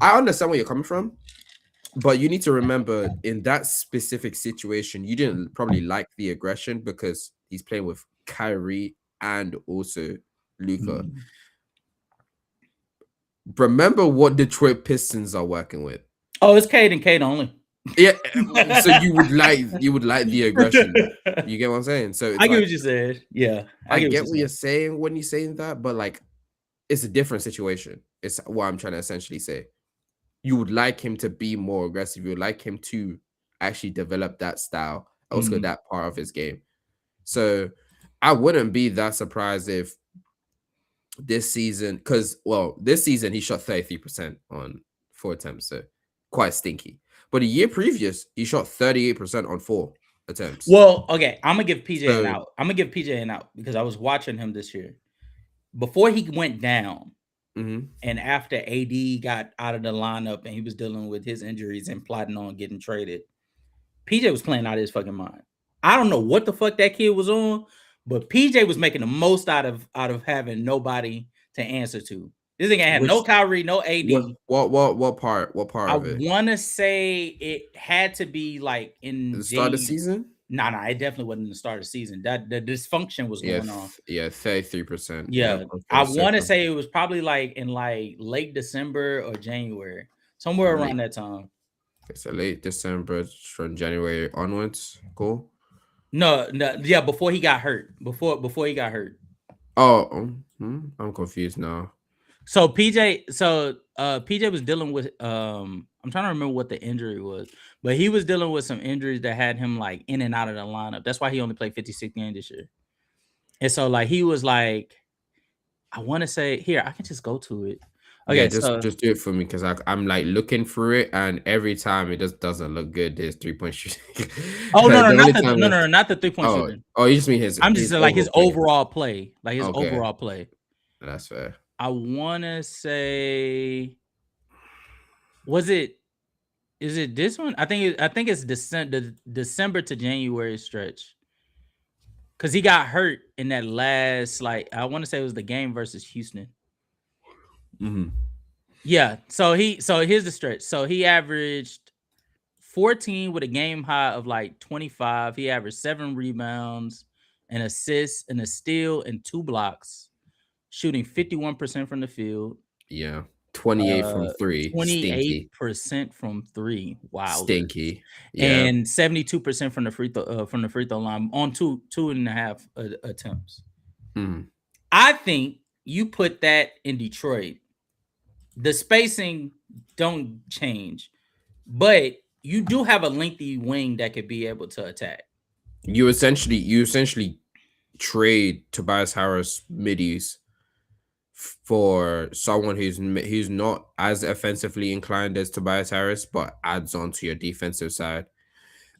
I understand where you're coming from, but you need to remember in that specific situation, you didn't probably like the aggression because he's playing with Kyrie and also Luka. Mm-hmm. Remember what Detroit Pistons are working with. Oh, it's Cade and Cade only. Yeah, so you would like the aggression. You get what I'm saying? So I get what you said. Yeah, I get what you're saying when you're saying that, but like, it's a different situation. It's what I'm trying to essentially say. You would like him to be more aggressive. You would like him to actually develop that style, also that part of his game. So I wouldn't be that surprised if this season, because this season he shot 33% on 4 attempts, so quite stinky. But a year previous, he shot 38% on 4 attempts. Well, okay, I'm gonna give PJ an out. I'm gonna give PJ an out because I was watching him this year before he went down, and after AD got out of the lineup and he was dealing with his injuries and plotting on getting traded. PJ was playing out of his fucking mind. I don't know what the fuck that kid was on, but PJ was making the most out of having nobody to answer to. This nigga had no Kyrie, no AD. What part of it? I want to say it had to be like in the start of the season. No, it definitely wasn't the start of the season. That the dysfunction was going on. Yeah, 33%. Yeah, I want to say it was probably like in like late December or January, somewhere around that time. So late December from January onwards. Cool. No, yeah, before he got hurt. Before he got hurt. Oh, I'm confused now. So PJ was dealing with I'm trying to remember what the injury was, but he was dealing with some injuries that had him like in and out of the lineup. That's why he only played 56 games this year. And so like he was like, I want to say here, I can just go to it. Okay, yeah, just do it for me because I'm like looking through it and every time it just doesn't look good. There's 3-point shooting. Oh no, not the 3-point shooting. Oh, you just mean his. I'm just saying like his overall play, overall play. That's fair. I want to say, is it this one? I think it's December to January stretch. Cause he got hurt in that last, like, I want to say it was the game versus Houston. Yeah. So here's the stretch. So he averaged 14 with a game high of like 25. He averaged 7 rebounds, an assist, and a steal, and 2 blocks. Shooting 51% from the field. Yeah. 28 from 3. 28% from 3. Wow. Stinky. Yeah. And 72% from the free throw line on 2.5 attempts. I think you put that in Detroit. The spacing don't change, but you do have a lengthy wing that could be able to attack. You essentially trade Tobias Harris middies for someone who's not as offensively inclined as Tobias Harris, but adds on to your defensive side.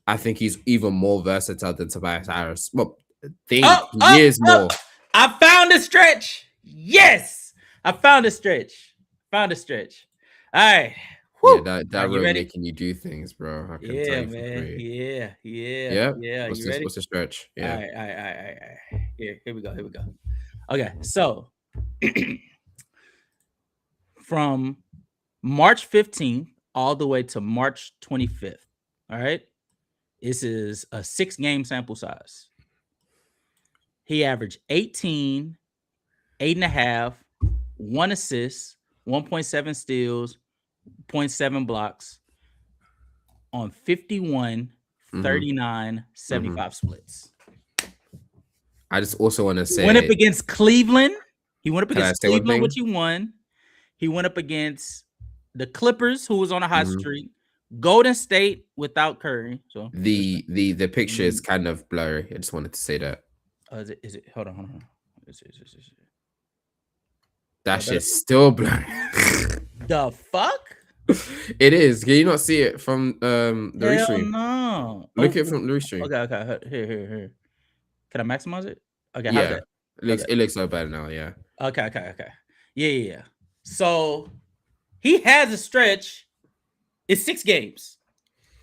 I think he's even more versatile than Tobias Harris. Well, he is more. I found a stretch. Yes, I found a stretch. Found a stretch. All right. Yeah, Whew. that Are you rope ready? making you do things, bro. I can tell Yeah, you for man. free. Yeah, yeah, Yeah. yeah. What's You this? ready? What's the stretch? All Yeah. right, all right, all right, all right, all right. Here we go. Here we go. Okay, so from March 15th all the way to March 25th. All right. This is a 6-game sample size. He averaged 18, 8.5, 1 assist, 1.7 steals, 0.7 blocks on 51, Mm-hmm. 39, Mm-hmm. 75 splits. I just also want to He went up say, against Cleveland. He went up can I against say one Cleveland, thing? which he won. He went up against the Clippers, who was on a hot Mm-hmm. streak. Golden State without Curry. So The picture is mm, kind of blurry. I just wanted to say that. is it? Hold on, hold on. Is it? That Y'all better. shit's still blurry. The fuck? It is. Can you not see it from the Hell restream? no. Look Oh, at it from the restream. okay, okay. Here. Can I maximize it? Okay, how's Yeah. that? How's that? It looks so bad now, yeah. Okay. Yeah. So he has a stretch. It's 6 games,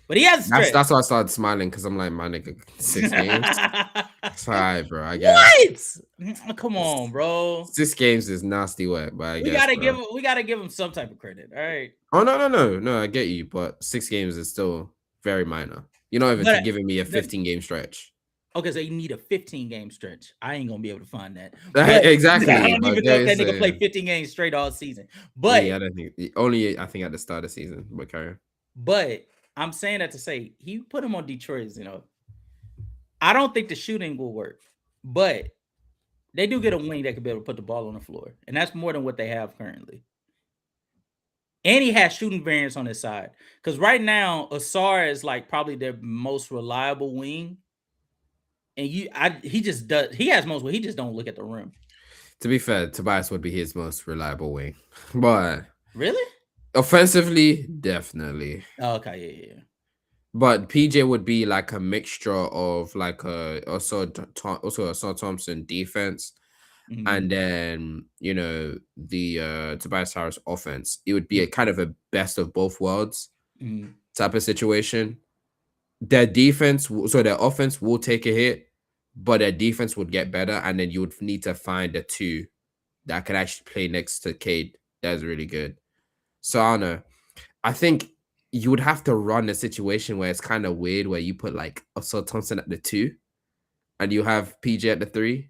but he has a stretch. That's why I started smiling because I'm like, my nigga, 6 games. It's alright, bro. I guess. What? Come on, bro. 6 games is nasty work, but I We guess, gotta bro. give him some type of credit. All right. Oh no. I get you, but 6 games is still very minor. You're not even But giving me a the, 15-game stretch. okay, so you need a 15-game stretch. I ain't gonna be able to find that. But Exactly, I don't but even know if there that is nigga a played 15 games straight all season. But yeah. I don't think only I think at the start of the season. But carry on. But I'm saying that to say he put him on Detroit's, I don't think the shooting will work, but they do get a wing that could be able to put the ball on the floor, and that's more than what they have currently. And he has shooting variance on his side. Because right now, Asar is like probably their most reliable wing. And he just does he has most, he just don't look at the rim. To be fair, Tobias would be his most reliable wing, but Really? offensively, definitely. Oh, okay, yeah. But PJ would be like a mixture of like also Asar Thompson defense, and then the Tobias Harris offense. It would be a kind of a best of both worlds type of situation. Their defense, so their offense will take a hit, but their defense would get better, and then you would need to find a two that could actually play next to Cade. That's really good. So I don't know. I think you would have to run a situation where it's kind of weird, where you put like Oscar Thompson at the 2, and you have PJ at the 3,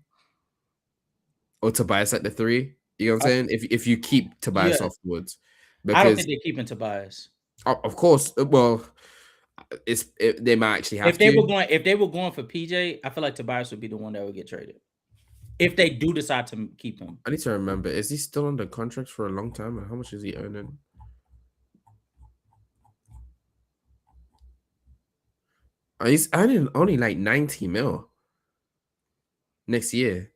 or Tobias at the 3. You know what I'm saying? If you keep Tobias Yeah. afterwards, I don't because think they're keeping Tobias. of course, well, they might actually have If they to. were going for PJ, I feel like Tobias would be the one that would get traded. If they do decide to keep him. I need to remember, is he still under contract for a long time, and how much is he earning? He's earning only like 90 mil next year.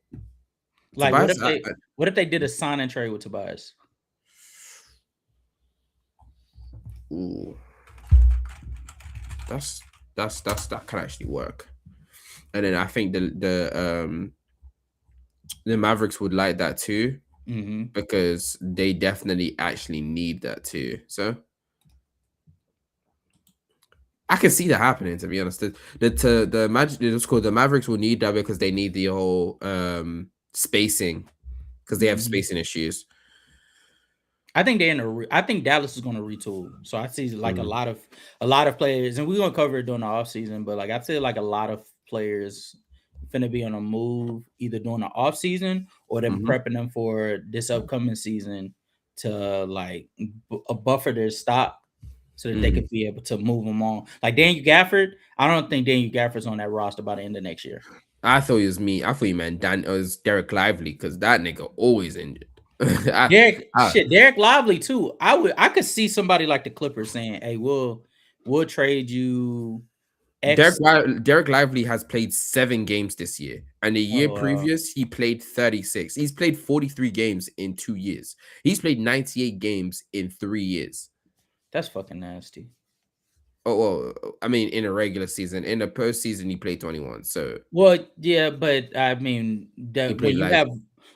Like, Tobias, what if they did a sign and trade with Tobias? ooh, that can actually work. And then I think the Mavericks would like that too, because they definitely actually need that too. So I can see that happening, to be honest. The Mavericks will need that because they need the whole spacing, because they have spacing issues. I think I think Dallas is going to retool. So I see like a lot of players, and we're going to cover it during the offseason, but like I feel like a lot of players finna be on a move either during the offseason or they're prepping them for this upcoming season to like buffer their stock so that they could be able to move them on. Like Daniel Gafford, I don't think Daniel Gafford's on that roster by the end of next year. I thought it was me. I thought you meant it was Derek Lively, because that nigga always injured. Derek Lively too. I could see somebody like the Clippers saying, "Hey, we'll trade you." Derek Lively has played 7 games this year, and the year previous he played 36. He's played 43 games in 2 years. He's played 98 games in 3 years. That's fucking nasty. Oh well, I mean, in a regular season, in a postseason, he played 21. So well, yeah, but I mean,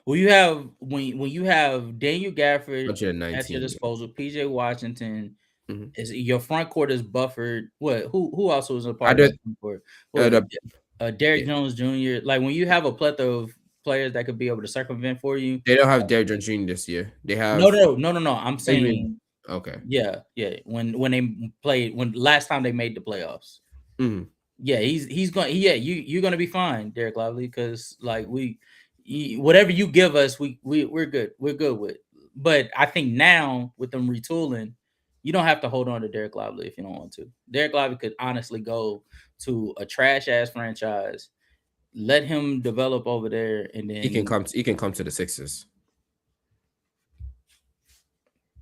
Well, you have when you have Daniel Gafford at your 119. disposal, PJ Washington Mhm. is your front court is buffered. What? Who also was a I part of don't. that front court? What? Derrick Yeah. Jones Jr. Like when you have a plethora of players that could be able to circumvent for you. They don't have Derrick Jones Jr. this year. They No, have. no, no, no, no. I'm What do you mean? saying, Okay. yeah. When they played, when last time they made the playoffs. Mhm. Yeah, he's going. Yeah, you're gonna be fine, Derek Lively, because like whatever you give us, we're good. We're good with. But I think now with them retooling, you don't have to hold on to Derek Lively if you don't want to. Derek Lively could honestly go to a trash ass franchise, let him develop over there, and then He can come. He can come to the Sixers.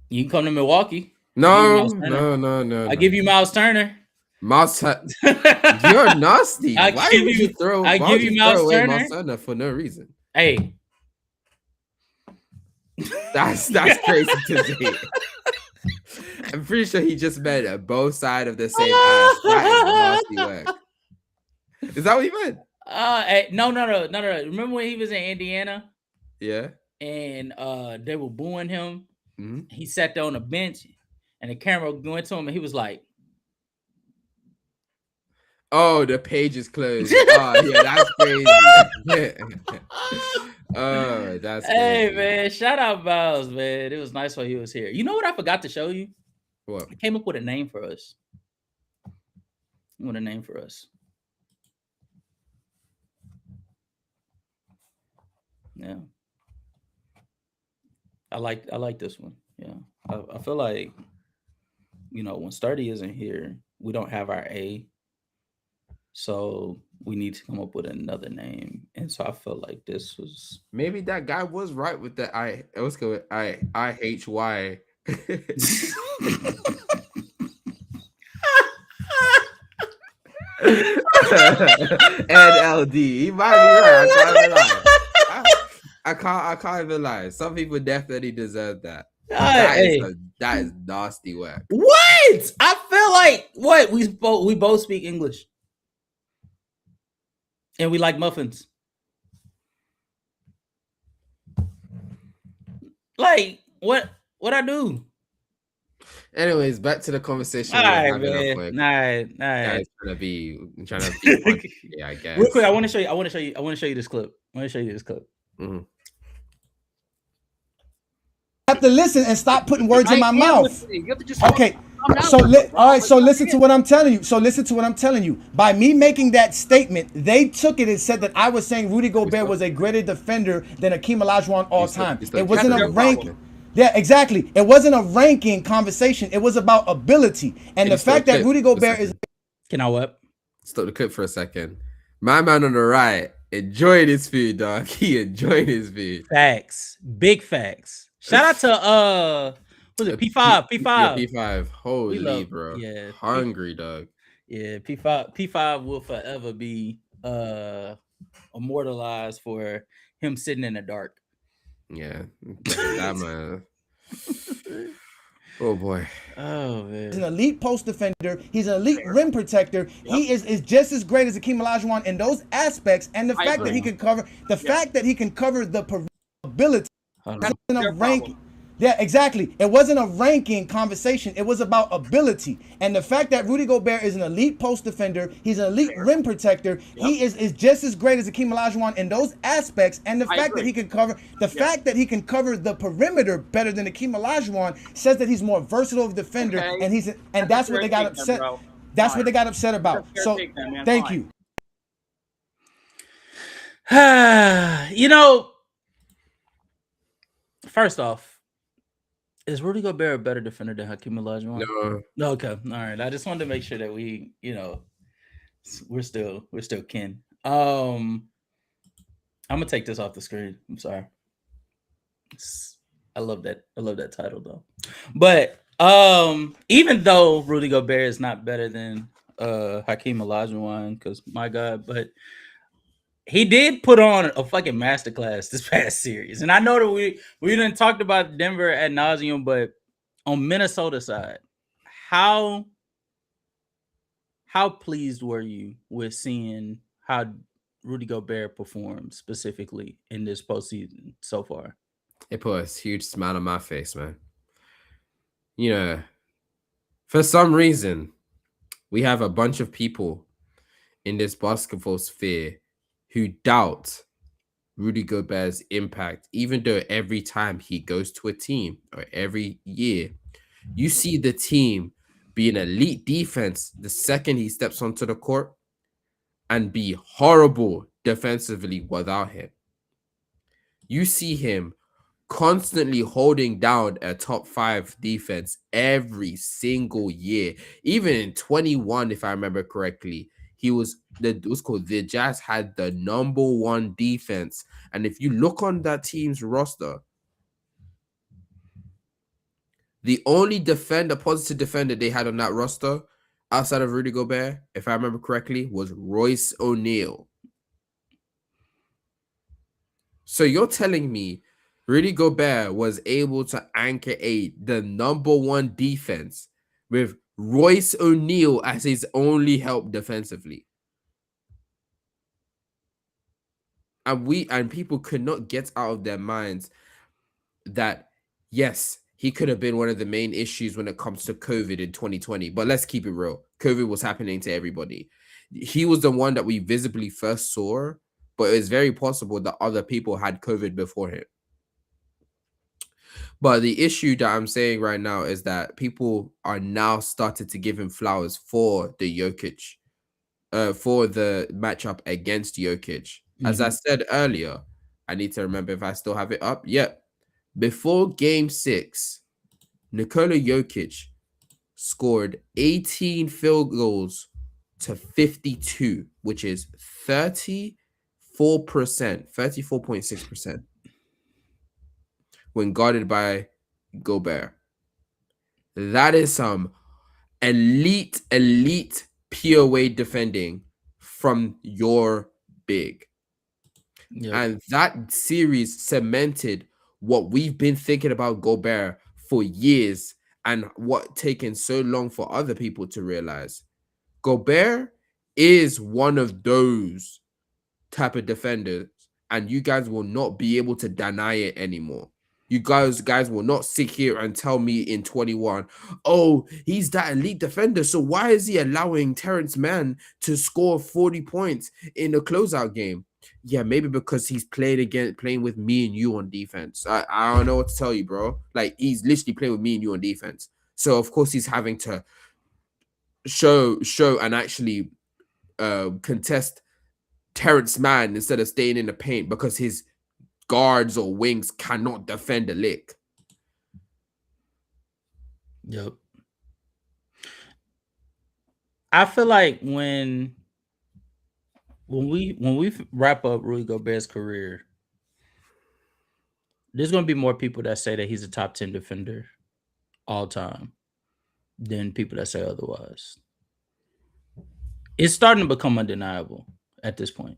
you can come to Milwaukee. No. I give you Miles Turner. Miles, you're nasty. I Why give would you- you throw? I why give would you you Miles throw away Turner. Miles Turner for no reason? Hey, That's crazy to say. I'm pretty sure he just meant both sides of the same ass. That is nasty work. Is that what he meant? No. Remember when he was in Indiana Yeah. and they were booing him? Mhm. He sat there on the bench and the camera went to him and he was like, Oh, the page is closed. Oh, yeah, that's crazy. Oh, that's "Hey crazy. man, shout out Miles, man. It was nice while he was here." You know what I forgot to show you? What? I came up with a name for us. What a name for us. Yeah. I like this one. Yeah. I feel like, when Sturdy isn't here, we don't have our A. So we need to come up with another name. And so I felt like this was Maybe that guy was right with the I. Let's go with IHY. NLD. He might be right. I can't even lie. Some people definitely deserve that. That is nasty work. What? I feel like what we both speak English. And we like muffins. Like what I do? Anyways, back to the conversation All we were right, having real man. quick. All right. Guys trying to be funny, yeah, I guess. Real quick, I want to show you this clip. Mhm. Have to listen and stop putting words in my mouth. You have to just Okay. So listen to what I'm telling you. By me making that statement, they took it and said that I was saying Rudy Gobert was a greater defender than Hakeem Olajuwon all time. It wasn't a ranking. Yeah, exactly. It wasn't a ranking conversation. It was about ability. And the fact that Rudy Gobert is. Can I what? Stop the clip for a second. My man on the right enjoying his food, dog. He enjoying his food. Facts. Big facts. Shout out to was it P5? P5. Yeah, P5. Holy, love- bro. yeah, Hungry, dog. Yeah, P5 will forever be immortalized for him sitting in the dark. Yeah. That man. Oh boy. Oh He's an man. elite post defender. He's an elite rim protector. He is just as great as Hakeem Olajuwon in those aspects. And the fact that he can cover the ability. Hold on. It wasn't a ranking. Yeah, exactly. It wasn't a ranking conversation. It was about ability. And the fact that Rudy Gobert is an elite post defender, he's an elite rim protector. He is just as great as Hakeem Olajuwon in those aspects. And the fact that he can cover the perimeter better than Hakeem Olajuwon says that he's more versatile of a defender. Okay. And that's what they got upset. That's what they got upset about. So thank you. First off, is Rudy Gobert a better defender than Hakeem Olajuwon? No. Okay, all right. I just wanted to make sure that we, we're still kin. I'm gonna take this off the screen. I'm sorry. I love that title though. But even though Rudy Gobert is not better than Hakeem Olajuwon, because my God, but he did put on a fucking masterclass this past series. And I know that we didn't talked about Denver ad nauseum, but on Minnesota side, how pleased were you with seeing how Rudy Gobert performed specifically in this postseason so far? It put a huge smile on my face, man. You know, for some reason, we have a bunch of people in this basketball sphere who doubt Rudy Gobert's impact, even though every time he goes to a team or every year, you see the team be an elite defense the second he steps onto the court and be horrible defensively without him. You see him constantly holding down a top 5 defense every single year. Even in 21, if I remember correctly, the Jazz had the number 1 defense. And if you look on that team's roster, the only positive defender they had on that roster outside of Rudy Gobert, if I remember correctly, was Royce O'Neal. So you're telling me Rudy Gobert was able to anchor the number 1 defense with Royce O'Neal as his only help defensively. And people could not get out of their minds that, yes, he could have been one of the main issues when it comes to COVID in 2020. But let's keep it real. COVID was happening to everybody. He was the one that we visibly first saw, but it's very possible that other people had COVID before him. But the issue that I'm saying right now is that people are now started to give him flowers for the Jokic, for the matchup against Jokic. As I said earlier, I need to remember if I still have it up. Yep. Before Game 6, Nikola Jokic scored 18 field goals to 52, which is 34.6%. When guarded by Gobert. That is some elite POA defending from your big. Yep. And that series cemented what we've been thinking about Gobert for years and what taken so long for other people to realize. Gobert is one of those type of defenders, and you guys will not be able to deny it anymore. You guys will not sit here and tell me in 21, oh, he's that elite defender, so why is he allowing Terrence Mann to score 40 points in a closeout game? Yeah, maybe because he's playing with me and you on defense. I don't know what to tell you, bro. Like, he's literally playing with me and you on defense. So, of course, he's having to show and actually contest Terrence Mann instead of staying in the paint because his guards or wings cannot defend a lick. Yep. I feel like when we wrap up Rudy Gobert's career, there's going to be more people that say that he's a top 10 defender all time than people that say otherwise. It's starting to become undeniable at this point.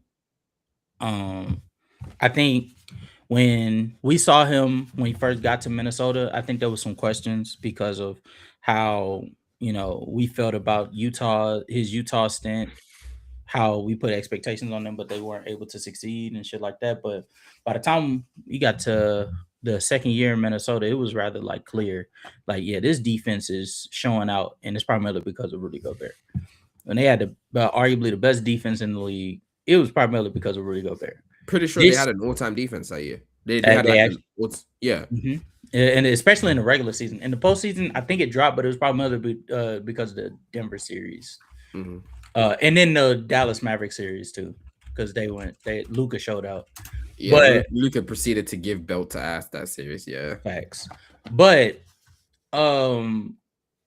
I think when we saw him when he first got to Minnesota, I think there was some questions because of how, we felt about his Utah stint, how we put expectations on them, but they weren't able to succeed and shit like that. But by the time he got to the second year in Minnesota, it was rather like clear, like, yeah, this defense is showing out, and it's primarily because of Rudy Gobert. When they had arguably the best defense in the league, it was primarily because of Rudy Gobert. Pretty sure they had an all-time defense that year. They had yeah. Mm-hmm. And especially in the regular season. In the postseason, I think it dropped, but it was primarily because of the Denver series. Mm-hmm. And then the Dallas Mavericks series too, because Luka showed out. Yeah, but Luka proceeded to give belt to ass that series. Yeah, facts. But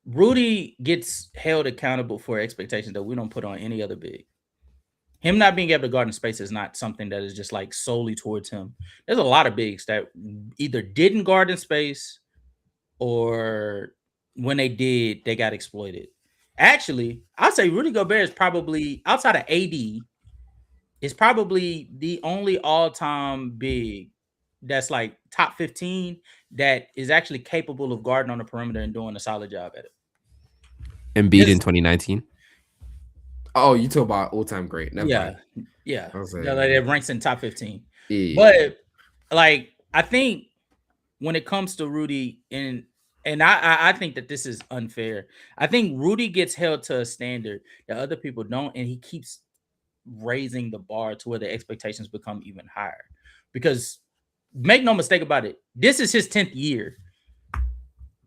Rudy gets held accountable for expectations that we don't put on any other big. Him not being able to guard in space is not something that is just like solely towards him. There's a lot of bigs that either didn't guard in space, or when they did, they got exploited. Actually, I'd say Rudy Gobert is probably, outside of AD, is probably the only all-time big that's like top 15 that is actually capable of guarding on the perimeter and doing a solid job at it. Embiid in 2019. Oh, you talk about all-time great. Never Yeah, mind. yeah. I was Like, like, it ranks in top 15. yeah. But like, I think when it comes to Rudy, and I think that this is unfair. I think Rudy gets held to a standard that other people don't, and he keeps raising the bar to where the expectations become even higher. Because make no mistake about it, this is his 10th year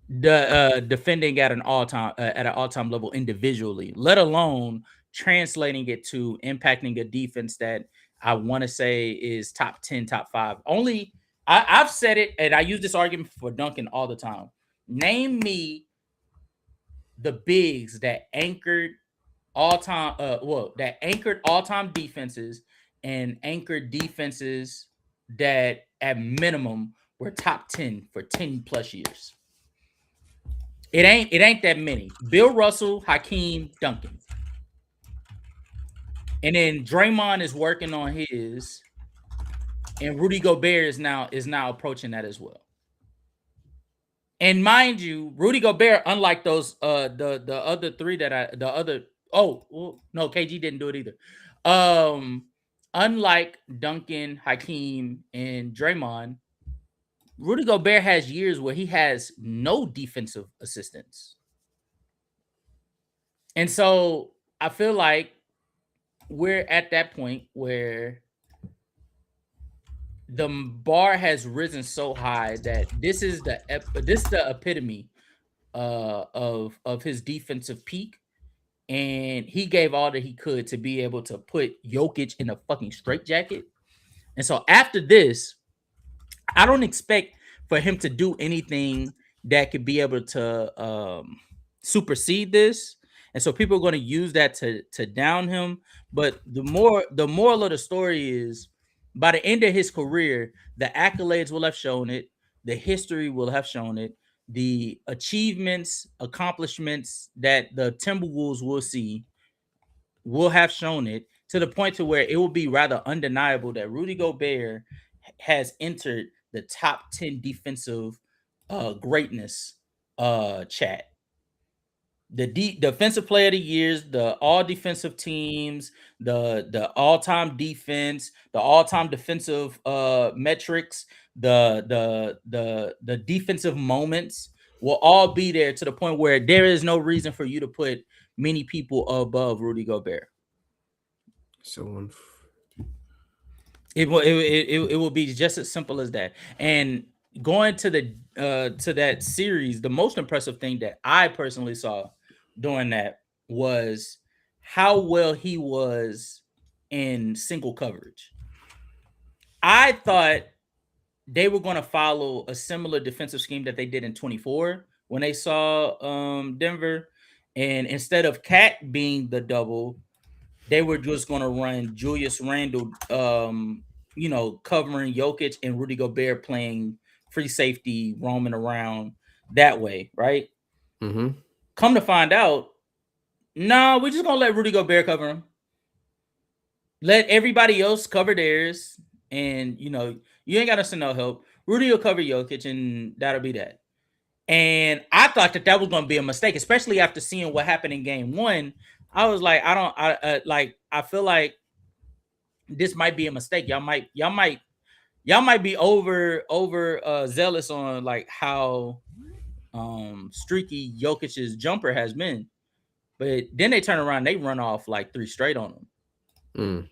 defending at an all-time level individually, let alone translating it to impacting a defense that I want to say is top 10, top 5. Only I've said it, and I use this argument for Duncan all the time. Name me the bigs that anchored all-time that anchored all-time defenses and anchored defenses that at minimum were top 10 for 10 plus years. It ain't that many. Bill Russell, Hakeem, Duncan. And then Draymond is working on his, and Rudy Gobert is now approaching that as well. And mind you, Rudy Gobert, unlike those the other three KG didn't do it either. Unlike Duncan, Hakeem, and Draymond, Rudy Gobert has years where he has no defensive assistance. And so I feel like we're at that point where the bar has risen so high that this is the epitome of his defensive peak, and he gave all that he could to be able to put Jokic in a fucking straitjacket. And so after this, I don't expect for him to do anything that could be able to supersede this. And so people are going to use that to down him. But the moral of the story is, by the end of his career, the accolades will have shown it, the history will have shown it, the achievements, accomplishments that the Timberwolves will see will have shown it, to the point to where it will be rather undeniable that Rudy Gobert has entered the top 10 defensive greatness chat. The defensive player of the years, the all defensive teams, the all-time defense, the all-time defensive metrics, the defensive moments will all be there, to the point where there is no reason for you to put many people above Rudy Gobert. So It will be just as simple as that. And going to that series, the most impressive thing that I personally saw during that was how well he was in single coverage. I thought they were going to follow a similar defensive scheme that they did in 24 when they saw Denver, and instead of Cat being the double, they were just going to run Julius Randle, covering Jokic, and Rudy Gobert playing free safety, roaming around that way, right? Mm-hmm. Come to find out, no, we're just going to let Rudy Gobert cover him. Let everybody else cover theirs, and, you ain't got to send no help. Rudy will cover Jokic, and that'll be that. And I thought that was going to be a mistake, especially after seeing what happened in game one. I was like, I feel like this might be a mistake. Y'all might be over zealous on like how streaky Jokic's jumper has been. But then they turn around, they run off like 3 straight on him.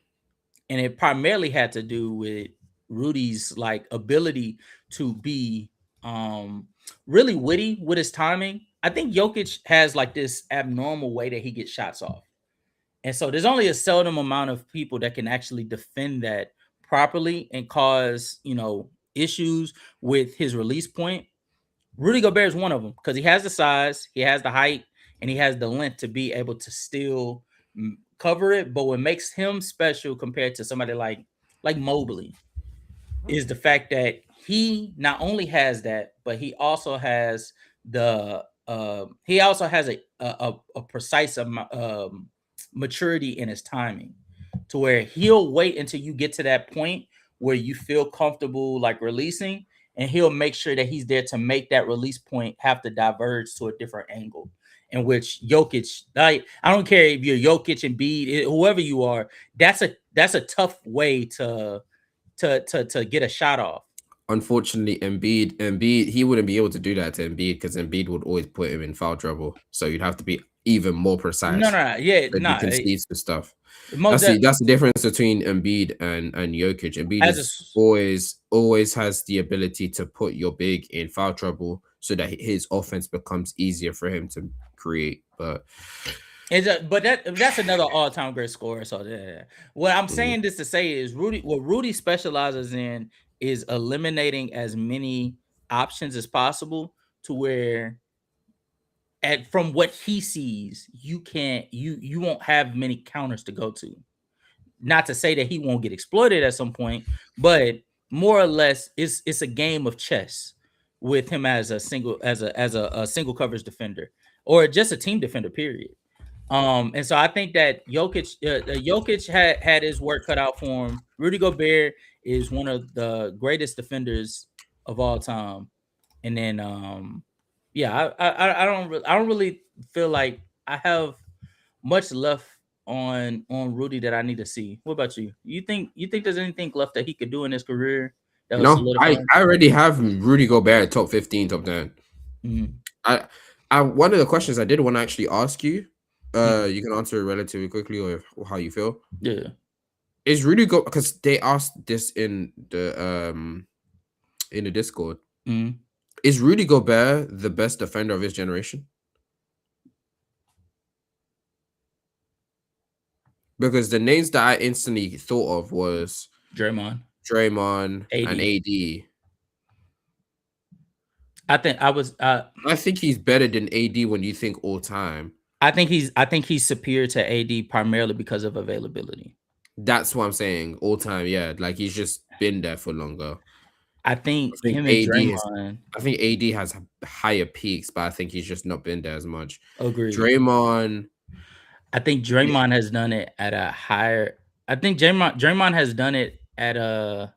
And it primarily had to do with Rudy's like ability to be really witty with his timing. I think Jokic has like this abnormal way that he gets shots off. And so there's only a seldom amount of people that can actually defend that properly and cause, issues with his release point. Rudy Gobert is one of them, because he has the size, he has the height, and he has the length to be able to still cover it. But what makes him special compared to somebody like Mobley is the fact that he not only has that, but he also has a precise maturity in his timing, to where he'll wait until you get to that point where you feel comfortable like releasing, and he'll make sure that he's there to make that release point have to diverge to a different angle. in which Jokic, like, I don't care if you're Jokic and Embiid, whoever you are, that's a tough way to get a shot off. Unfortunately, Embiid, he wouldn't be able to do that to Embiid because Embiid would always put him in foul trouble. So you'd have to be even more precise. No, yeah, But no. he concedes the stuff. Most That's the difference between Embiid and Jokic. Embiid is always has the ability to put your big in foul trouble so that his offense becomes easier for him to create. But that's another all-time great scorer. So yeah. What I'm saying this to say is what Rudy specializes in is eliminating as many options as possible to where from what he sees, you won't have many counters to go to. Not to say that he won't get exploited at some point, but more or less it's a game of chess with him as a single coverage defender or just a team defender, period. And so I think that Jokic had his work cut out for him. Rudy Gobert is one of the greatest defenders of all time. And then yeah, I don't really feel like I have much left on Rudy that I need to see. What about you? You think there's anything left that he could do in his career that was I already have Rudy Gobert top 15, top 10. Mm-hmm. I one of the questions I did want to actually ask you, you can answer it relatively quickly or how you feel. Yeah. Is Rudy because they asked this in the Discord. Mm-hmm. Is Rudy Gobert the best defender of his generation? Because the names that I instantly thought of was Draymond, and AD. I think he's better than AD when you think all time. I think he's superior to AD primarily because of availability. That's what I'm saying. All time, yeah. Like he's just been there for longer. I think him and Draymond. I think AD has higher peaks, but I think he's just not been there as much. Agreed. Draymond. I think Draymond has done it at a higher. I think Draymond has done it at a.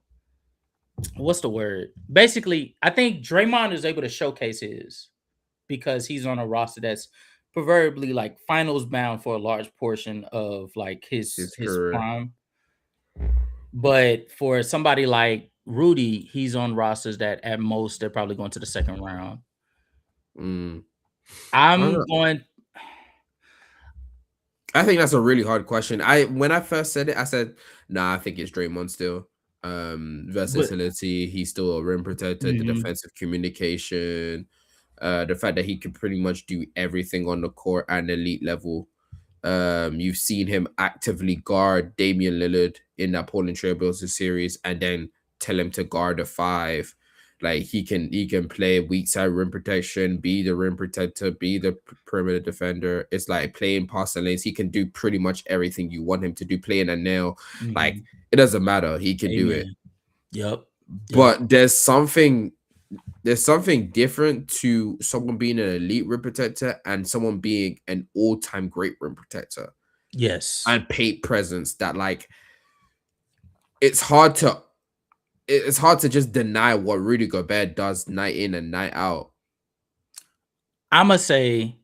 What's the word? Basically, I think Draymond is able to showcase his because he's on a roster that's proverbially like finals bound for a large portion of like his prime. But for somebody like Rudy, he's on rosters that at most they're probably going to the second round. I think that's a really hard question. When I first said it, I said, nah, I think it's Draymond still. Versatility, he's still a rim protector, the defensive communication, the fact that he can pretty much do everything on the court at an elite level. You've seen him actively guard Damian Lillard in that Portland Trail Blazers series and then tell him to guard a 5. Like he can play weak side rim protection, be the rim protector, be the perimeter defender. It's like playing past the lanes. He can do pretty much everything you want him to do. Playing a nail, like it doesn't matter. He can do it. Yep. But there's something different to someone being an elite rim protector and someone being an all-time great rim protector. Yes. And paint presence that like it's hard to just deny what Rudy Gobert does night in and night out. I'm gonna say,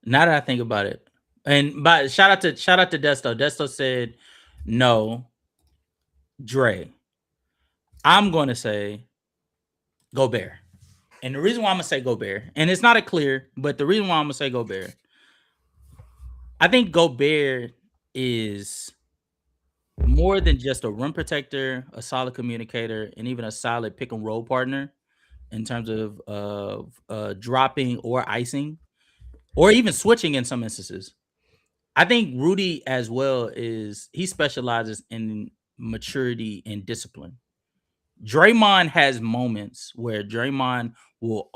now that I think about it, and but shout out to Desto. Desto said no. Dre. I'm gonna say Gobert. And the reason why I'm gonna say Gobert, and it's not a clear, but the reason why I'm gonna say Gobert, I think Gobert is more than just a rim protector, a solid communicator, and even a solid pick and roll partner in terms of dropping or icing, or even switching in some instances. I think Rudy as well he specializes in maturity and discipline. Draymond has moments where Draymond will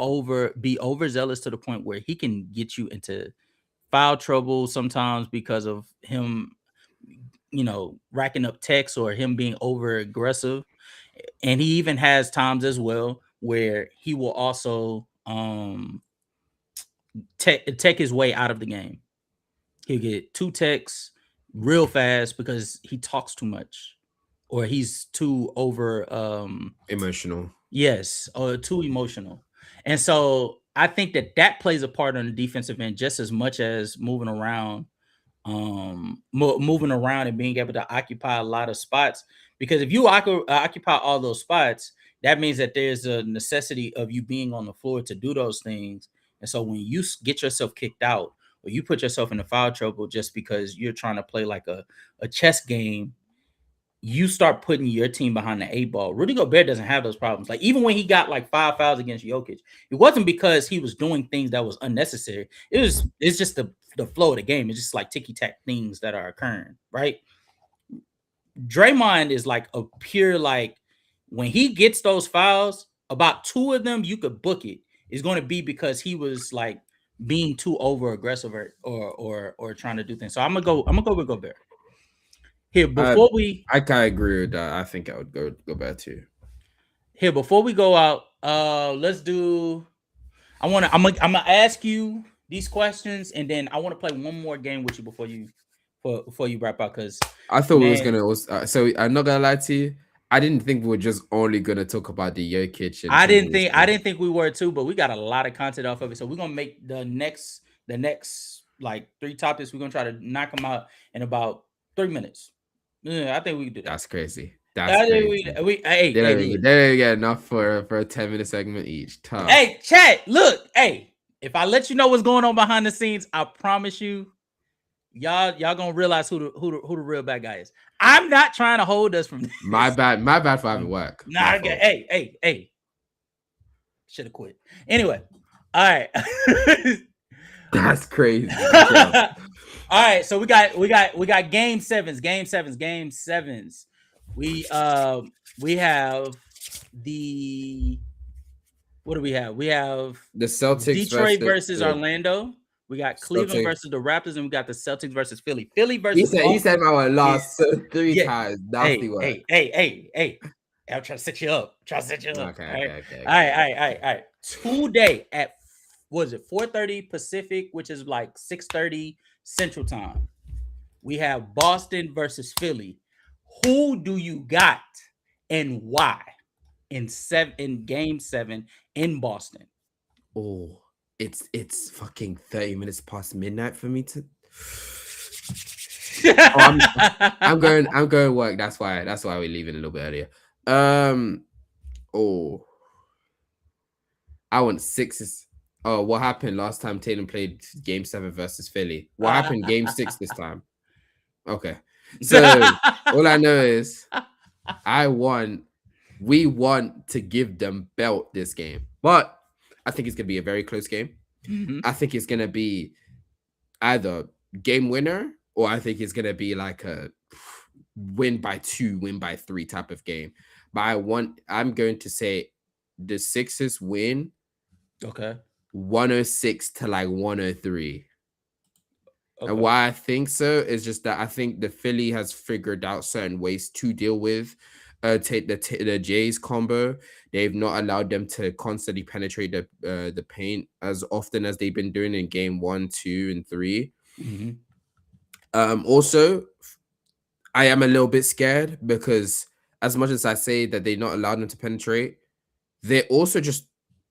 be overzealous to the point where he can get you into foul trouble sometimes because of him, racking up techs or him being over aggressive. And he even has times as well where he will also tech his way out of the game. He'll get 2 techs real fast because he talks too much or he's too over emotional. Yes, or too emotional. And so I think that plays a part on the defensive end just as much as moving around, moving around and being able to occupy a lot of spots. Because if you occupy all those spots, that means that there's a necessity of you being on the floor to do those things. And so when you get yourself kicked out or you put yourself into foul trouble just because you're trying to play like a chess game, you start putting your team behind the 8 ball. Rudy Gobert doesn't have those problems. Like even when he got like 5 fouls against Jokic, it wasn't because he was doing things that was unnecessary. It's just the flow of the game. It's just like ticky-tack things that are occurring, right? Draymond is like a pure, like when he gets those fouls, about 2 of them you could book it. It's going to be because he was like being too over aggressive or trying to do things. So I'm gonna go with Gobert. Here before I kind of agree with that. I think I would go back to. Here before we go out, let's do. I'm gonna ask you these questions, and then I want to play one more game with you before you wrap up. Because I thought we was gonna. So I'm not gonna lie to you. I didn't think we were just only gonna talk about the Jokic. I didn't think we were too, but we got a lot of content off of it. So we're gonna make the next like 3 topics. We're gonna try to knock them out in about 3 minutes. Yeah, I think we can do that. That's crazy. That's crazy. They don't get enough for a 10-minute segment each. Tough. Hey, chat, look, hey, if I let you know what's going on behind the scenes, I promise you, y'all gonna realize who the real bad guy is. I'm not trying to hold us from this. My bad for having work. Nah, hey. Should have quit. Anyway, all right. That's crazy. All right, so we got game sevens. We have the what do we have? We have the Celtics, Detroit versus Orlando. We got Cleveland versus the Raptors, and we got the Celtics versus Philly. Philly versus he said my lost 3 times. Nasty work. Hey. I'm trying to set you up. Okay. All right. Today at what is it? 4:30 Pacific, which is like 6:30 Central Time. We have Boston versus Philly. Who do you got and why in game 7 in Boston? Oh, it's fucking 30 minutes past midnight for me to. I'm going work. That's why we're leaving a little bit earlier. I want 6s. Oh, what happened last time Tatum played game 7 versus Philly? What happened game 6 this time? Okay. So all I know is we want to give them belt this game. But I think it's gonna be a very close game. Mm-hmm. I think it's gonna be either game winner or I think it's gonna be like a win by 2, win by 3 type of game. But I'm going to say the Sixers win. Okay. 106 to like 103. Okay. And why I think so is just that I think the Philly has figured out certain ways to deal with take the Jays combo. They've not allowed them to constantly penetrate the paint as often as they've been doing in game 1, 2, and 3. Mm-hmm. Also, I am a little bit scared because as much as I say that they're not allowed them to penetrate, they're also just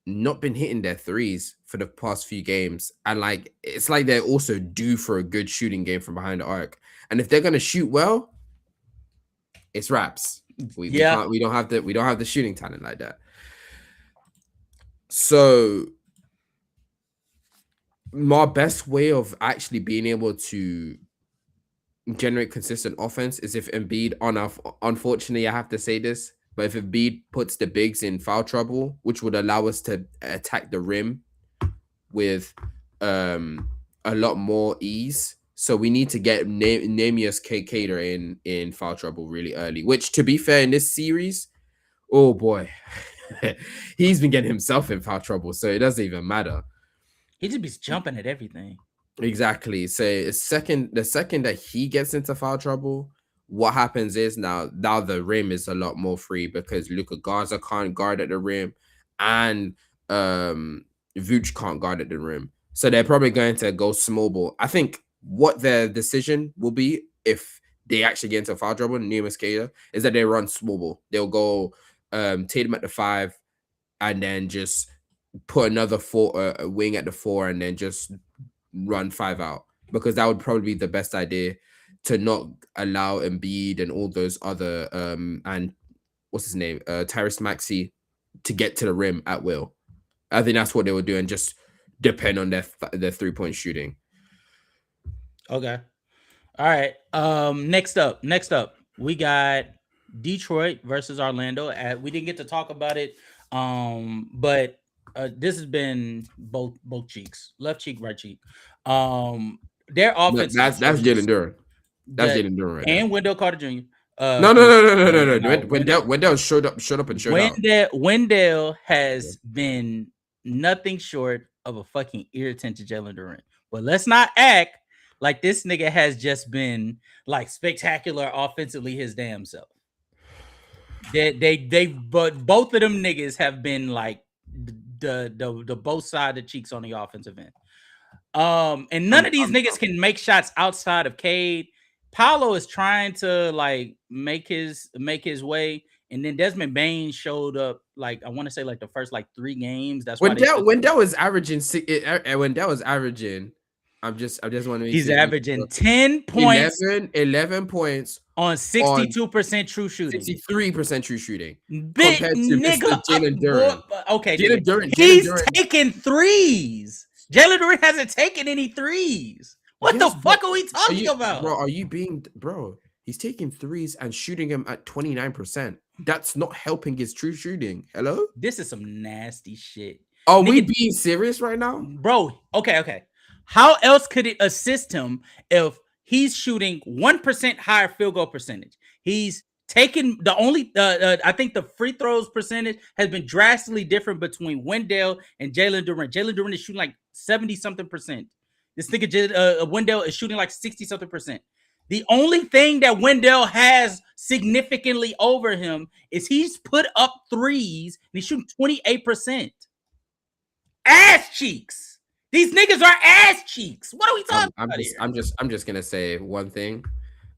not been hitting their threes for the past few games. And like it's like they're also due for a good shooting game from behind the arc. And if they're gonna shoot well, it's wraps. We don't have the shooting talent like that. So my best way of actually being able to generate consistent offense is if Embiid unfortunately I have to say this, but if Embiid puts the bigs in foul trouble, which would allow us to attack the rim with a lot more ease. So we need to get Neemias Queta in foul trouble really early, which to be fair in this series, oh boy, he's been getting himself in foul trouble. So it doesn't even matter. He just be jumping at everything. Exactly. So the second that he gets into foul trouble, what happens is now the rim is a lot more free because Luka Garza can't guard at the rim and Vooch can't guard at the rim. So they're probably going to go small ball. I think what their decision will be if they actually get into foul trouble, Neemias Queta, is that they run small ball. They'll go Tatum at the 5 and then just put another wing at the 4 and then just run 5 out, because that would probably be the best idea to not allow Embiid and all those other and what's his name, Tyrese Maxey, to get to the rim at will. I think that's what they would do and just depend on their 3-point shooting. Okay. All right. Next up, we got Detroit versus Orlando. We didn't get to talk about it. But this has been both cheeks, left cheek, right cheek. Their offense. That's Jalen Duren. That's Jalen Duren right and Wendell Carter Jr. No. Wendell showed up and showed out. Wendell has been nothing short of a fucking irritant to Jalen Duren. But let's not act like this nigga has just been like spectacular offensively his damn self. But both of them niggas have been like the both side of the cheeks on the offensive end. And none of these niggas can make shots outside of Cade. Paolo is trying to like make his way, and then Desmond Bain showed up like I want to say like the first like 3 games. That's when Wendell was averaging. Wendell was averaging. I just want to. He's averaging 10 points, 11 points on 62% true shooting, 63% true shooting. Big nigga, Jalen Duren. Okay, Jalen Duren. He's taking threes. Jalen Duren hasn't taken any threes. What the fuck are we talking about? Bro, he's taking threes and shooting them at 29%. That's not helping his true shooting. Hello? This is some nasty shit. Are we being serious right now? Bro, okay. How else could it assist him if he's shooting 1% higher field goal percentage? He's taken the only, I think the free throws percentage has been drastically different between Wendell and Jalen Duren. Jalen Duren is shooting like 70-something%. This nigga Wendell is shooting like 60-something%. The only thing that Wendell has significantly over him is he's put up threes and he's shooting 28%. Ass cheeks. These niggas are ass cheeks. What are we talking about here? I'm just gonna say one thing.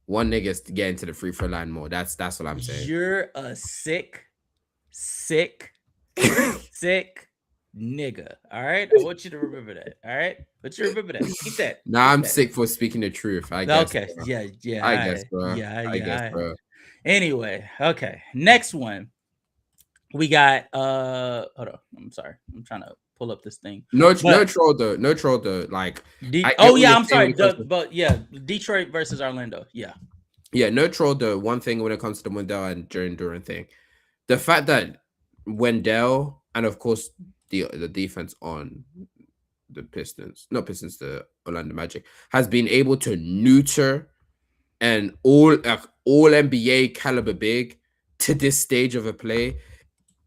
One nigga's to get into the free throw line more. That's what I'm saying. You're a sick nigga. All right. I want you to remember that. All right. But you remember that. Keep that. Nah, I'm sick for speaking the truth. I guess. Okay. Bro. Yeah. I guess, bro. Yeah. I guess, bro. Anyway, okay. Next one. We got hold on. I'm sorry. I'm trying to pull up this thing. No troll though. Like I'm sorry. But yeah, Detroit versus Orlando. Yeah. Yeah, no troll though. One thing when it comes to the Wendell and Jalen Duren thing. The fact that Wendell and of course the defense on the the Orlando Magic has been able to neuter an all NBA caliber big to this stage of a play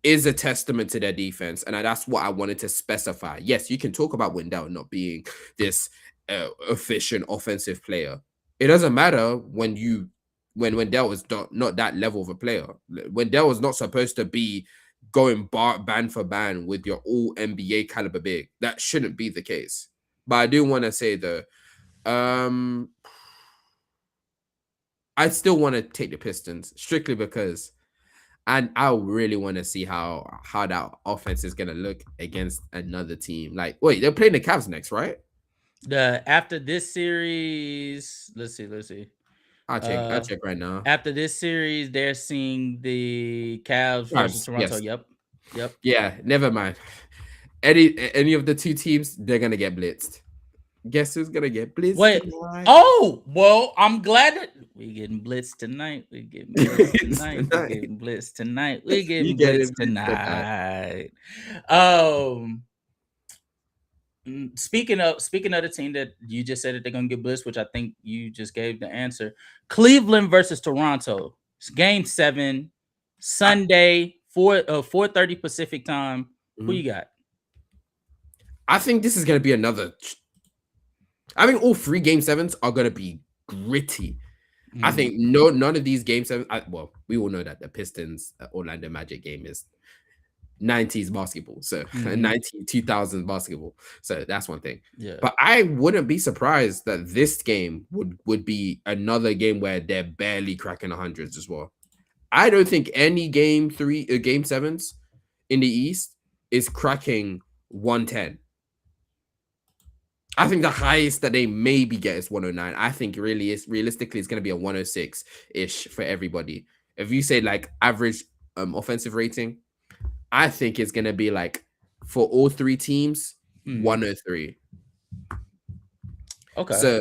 is a testament to their defense, and that's what I wanted to specify. Yes, you can talk about Wendell not being this efficient offensive player. It doesn't matter when Wendell is not that level of a player. Wendell was not supposed to be going band for band with your all NBA caliber big. That shouldn't be the case. But I do want to say though, I still want to take the Pistons strictly because, and I really want to see how that offense is gonna look against another team. Like, wait, they're playing the Cavs next, right? After this series, let's see. I'll check right now. After this series, they're seeing the Cavs versus Toronto. Yes. Yep. Yeah, never mind. Any of the two teams, they're gonna get blitzed. Guess who's gonna get blitzed? Wait. Tonight? Oh, well, I'm glad that we're getting blitzed tonight. We're getting blitzed tonight. We're getting blitzed tonight. Speaking of the team that you just said that they're gonna get blitzed, which I think you just gave the answer. Cleveland versus Toronto. It's game 7, Sunday, 4:30 Pacific time. Who you got? I think this is gonna be another. I think all 3 game 7s are gonna be gritty. I think none of these game 7s. Well, we all know that the Pistons Orlando Magic game is 90s basketball, so 2000 basketball, so that's one thing. Yeah, but I wouldn't be surprised that this game would be another game where they're barely cracking 100s as well. I don't think any game 7s in the East is cracking 110. I think the highest that they maybe get is 109. I think realistically it's going to be a 106-ish for everybody. If you say like average offensive rating, I think it's going to be like for all three teams 103. Okay. So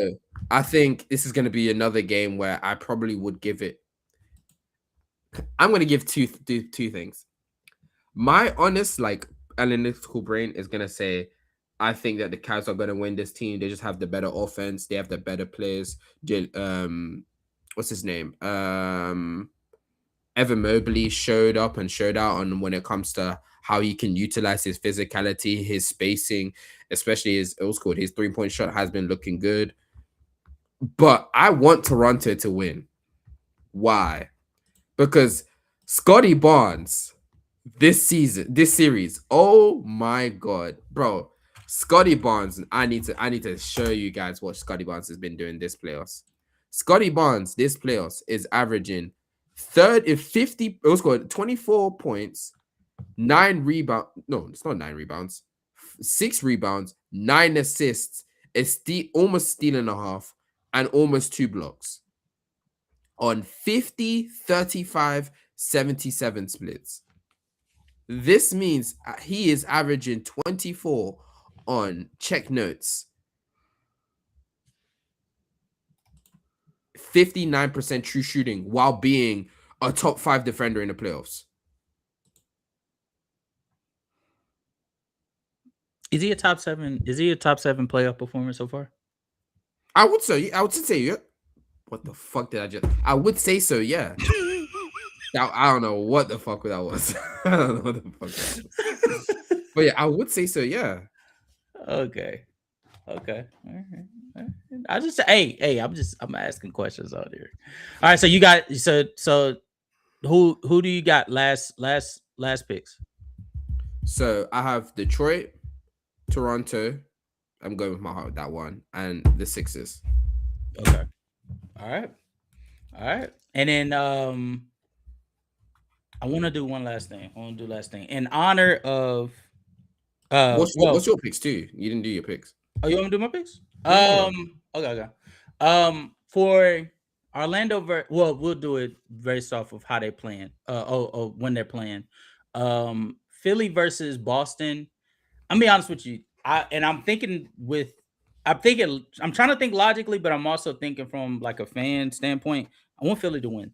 I think this is going to be another game where I probably would give it. I'm going to give two things. My honest like analytical brain is going to say I think that the Cavs are going to win this team. They just have the better offense. They have the better players. What's his name? Evan Mobley showed up and showed out on when it comes to how he can utilize his physicality, his spacing, especially his 3-point shot has been looking good. But I want Toronto to win. Why? Because Scottie Barnes this series, oh my god, bro. Scottie Barnes, I need to show you guys what Scottie Barnes has been doing this playoffs. Scottie Barnes this playoffs is averaging 24 points, 9 rebounds. No, it's not 9 rebounds. 6 rebounds, 9 assists, almost steal and a half, and almost 2 blocks on 50, 35, 77 splits. This means he is averaging 24 on check notes, 59% true shooting while being a top 5 defender in the playoffs. Is he a top 7? Is he a top 7 playoff performer so far? I would say yeah. What the fuck did I just? I would say so, yeah. I don't know what the fuck that was. I don't know what the fuck that was. But yeah, I would say so, yeah. Okay. All right. I just I'm asking questions out here. All right, so you got so who do you got last picks? So I have Detroit, Toronto. I'm going with my heart with that one, and the Sixers. Okay. All right. And then I want to do one last thing. In honor of what's your picks too? You didn't do your picks. Oh, you want me to do my picks? Yeah. Okay. For Orlando, we'll do it based off of how they playing. When they're playing. Philly versus Boston. I'm be honest with you. I'm trying to think logically, but I'm also thinking from like a fan standpoint. I want Philly to win.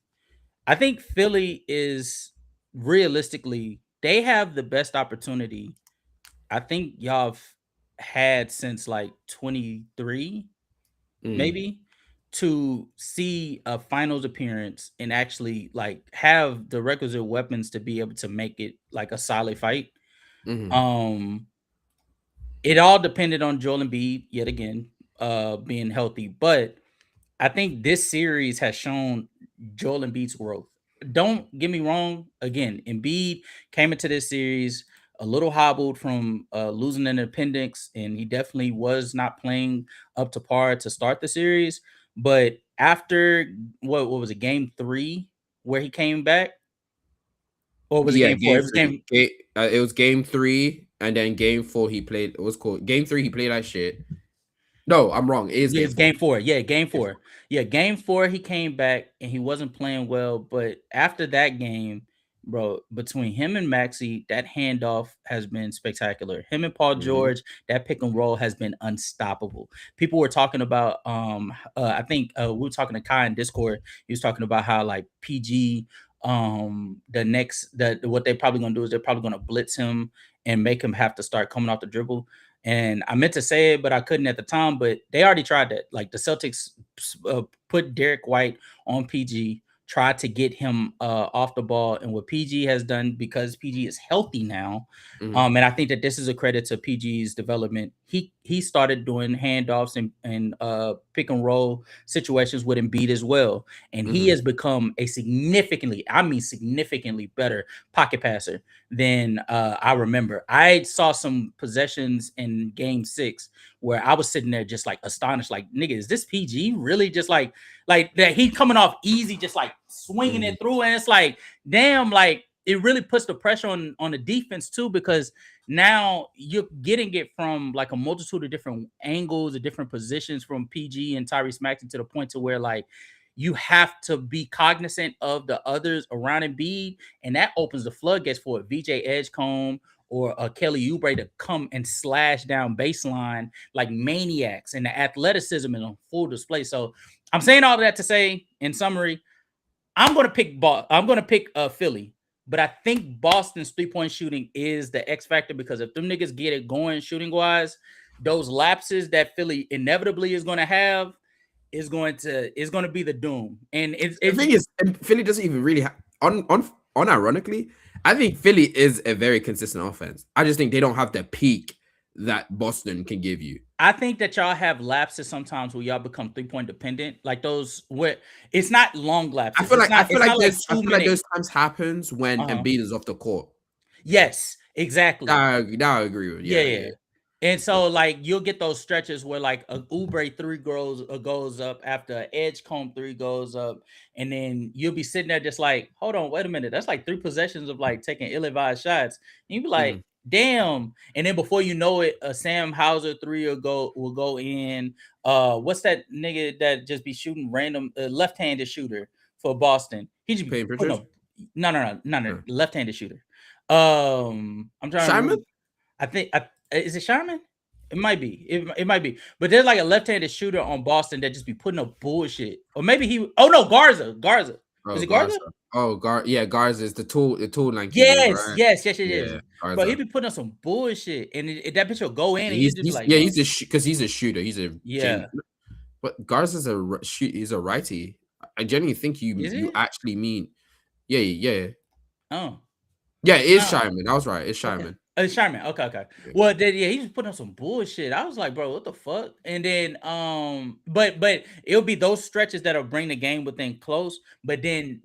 I think Philly is realistically, they have the best opportunity I think y'all have had since like 23, maybe, to see a finals appearance and actually like have the requisite weapons to be able to make it like a solid fight. It all depended on Joel Embiid yet again, being healthy, but I think this series has shown Joel Embiid's growth. Don't get me wrong. Again, Embiid came into this series a little hobbled from losing an appendix, and he definitely was not playing up to par to start the series. But after what was it, game 3 where he came back? Or was it game 4? It was game 3, and then game 4 he played. It was called game 3. He played like shit. No, I'm wrong. It's game 4. Yeah, game 4. Yeah, game 4 he came back and he wasn't playing well. But after that game, bro, between him and Maxey, that handoff has been spectacular. Him and Paul George, that pick and roll has been unstoppable. People were talking about, I think we were talking to Kai in Discord. He was talking about how like PG, what they're probably gonna do is they're probably gonna blitz him and make him have to start coming off the dribble. And I meant to say it, but I couldn't at the time. But they already tried that. Like the Celtics put Derek White on PG, tried to get him off the ball. And what PG has done, because PG is healthy now, and I think that this is a credit to PG's development. He started doing handoffs and pick and roll situations with Embiid as well. And he has become a significantly better pocket passer than I remember. I saw some possessions in game 6 where I was sitting there just like astonished, like, nigga, is this PG really just like that? He coming off easy, just like swinging it through. And it's like, damn, like it really puts the pressure on the defense too, because now you're getting it from like a multitude of different angles, of different positions from PG and Tyrese Maxey to the point to where like you have to be cognizant of the others around Embiid, and that opens the floodgates for a VJ Edgecombe or a Kelly Oubre to come and slash down baseline like maniacs, and the athleticism is on full display. So I'm saying all of that to say, in summary, I'm going to pick Philly, but I think Boston's 3-point shooting is the X factor, because if them niggas get it going shooting wise, those lapses that Philly inevitably is going to have is going to be the doom. And the thing is, Philly doesn't even really have unironically, I think Philly is a very consistent offense. I just think they don't have the peak that Boston can give you. I think that y'all have lapses sometimes where y'all become 3-point dependent, like those where it's not long lapses. I feel like those times happens when Embiid is off the court. Yes, exactly. I agree with. Yeah. And so like you'll get those stretches where like a Oubre 3 goes up after an Edgecombe 3 goes up, and then you'll be sitting there just like, hold on, wait a minute, that's like 3 possessions of like taking ill-advised shots. And you'll be like, damn. And then before you know it, a Sam Hauser 3 will go in. What's that nigga that just be shooting random left-handed shooter for Boston? He just be no, left-handed shooter. I'm trying. Simon? I think is it Sherman? It might be. It might be. But there's like a left-handed shooter on Boston that just be putting up bullshit. Or maybe Garza. Is it Garza? Garza is the tool lanky. Yes. But he be putting up some bullshit, and that bitch will go in. And he's a shooter. But Garza's he's a righty. I genuinely think you actually mean. Yeah. Oh. Yeah, it is Shyman. I was right. It's Shyman. It's Shyman. Okay. Yeah. Well, then he was putting up some bullshit. I was like, bro, what the fuck? And then but it'll be those stretches that'll bring the game within close. But then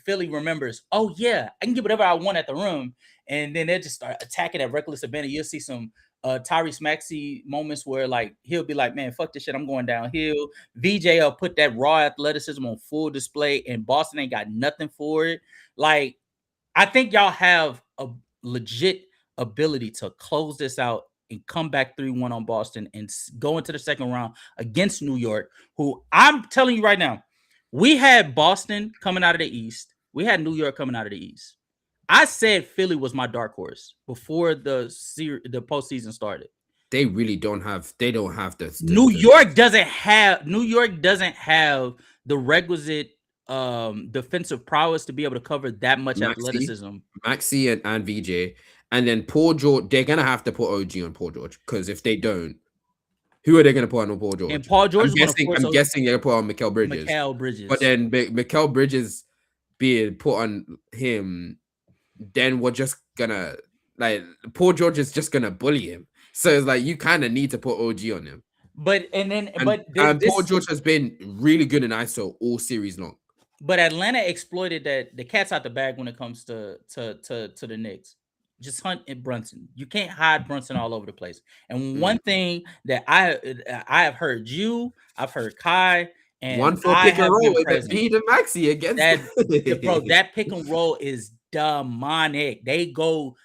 Philly remembers, oh yeah, I can get whatever I want at the rim, and then they'll just start attacking at reckless abandon. You'll see some Tyrese Maxey moments where like he'll be like, man, fuck this shit, I'm going downhill. VJ will put that raw athleticism on full display, and Boston ain't got nothing for it. Like, I think y'all have a legit ability to close this out and come back 3-1 on Boston and go into the second round against New York, who I'm telling you right now, we had Boston coming out of the East. We had New York coming out of the East. I said Philly was my dark horse before the postseason started. They really don't have. They don't have the. New York doesn't have the requisite defensive prowess to be able to cover that much athleticism. Maxey and VJ, and then Paul George. They're gonna have to put OG on Paul George, because if they don't, who are they gonna put on Paul George? And Paul George. I'm guessing they're gonna put on Mikal Bridges. But then Mikal Bridges being put on him, then we're just gonna like Paul George is just gonna bully him. So it's like you kind of need to put OG on him. But Paul George has been really good in ISO all series long. But Atlanta exploited that the cat's out the bag when it comes to the Knicks. Just Hunt and Brunson. You can't hide Brunson all over the place. And one thing that I have heard I've heard Kai, and one for pick and roll with Embiid and Maxey against that. Bro, that pick and roll is demonic. They go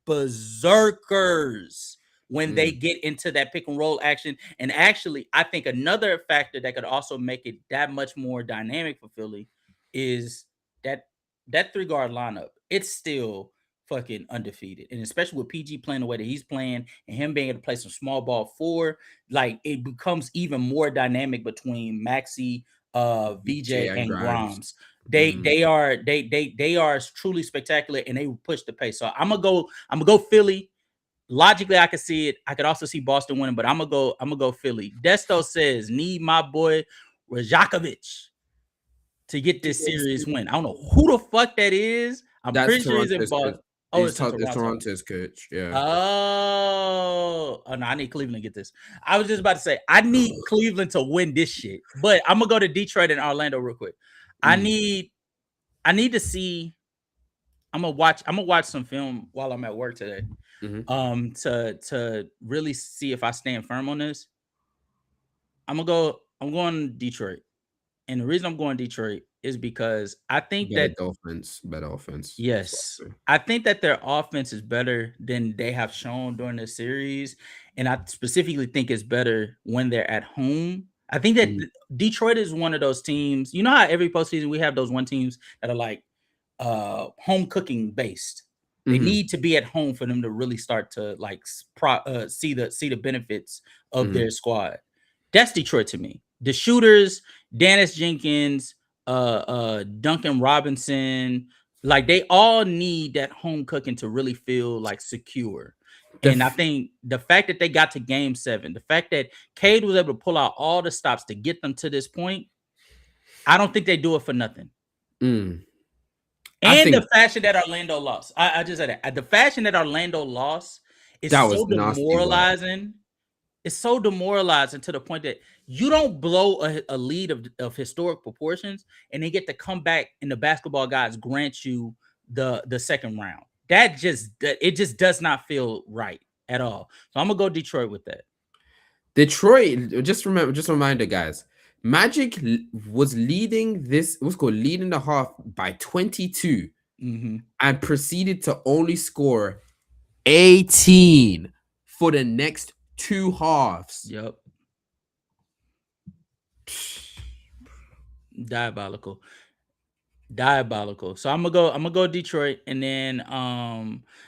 berserkers when they get into that pick and roll action. And actually, I think another factor that could also make it that much more dynamic for Philly is that 3-guard lineup. It's still fucking undefeated, and especially with PG playing the way that he's playing and him being able to play some small ball 4, like it becomes even more dynamic between Maxey, VJ and Grimes. They are truly spectacular, and they push the pace. So I'm gonna go Philly. Logically, I could see it. I could also see Boston winning, but I'm gonna go Philly. Desto says need my boy Rajakovic to get this series win. I don't know who the fuck that is. I'm pretty sure he's in Boston. Oh, it's Toronto's coach. Yeah. Oh no, I need Cleveland to get this. I was just about to say I need Cleveland to win this shit, but I'm gonna go to Detroit and Orlando real quick. I need to see. I'm gonna watch some film while I'm at work today. To really see if I stand firm on this. I'm going Detroit, and the reason I'm going Detroit is because I think Better that offense, better offense. yes, I think that their offense is better than they have shown during the series, and I specifically think it's better when they're at home. I think that Mhm. Detroit is one of those teams. You know how every postseason we have those one teams that are like home cooking based. They Mhm. need to be at home for them to really start to like see the benefits of Mhm. their squad. That's Detroit to me. The shooters, Dennis Jenkins, Duncan Robinson, like they all need that home cooking to really feel like secure. The And I f- think the fact that they got to game 7, the fact that Cade was able to pull out all the stops to get them to this point, I don't think they do it for nothing. mm. I And think the fashion that Orlando lost. I just said that. The fashion that Orlando lost that is was so nasty work. demoralizing. It's so demoralizing to the point that you don't blow a lead of historic proportions and they get to come back and the basketball guys grant you the second round. It just does not feel right at all. So I'm gonna go Detroit with that. Detroit, just reminder, guys. Magic was leading leading the half by 22 Mm-hmm. and proceeded to only score 18 for the next 2 halves. Yep. Diabolical. So I'm gonna go Detroit, and then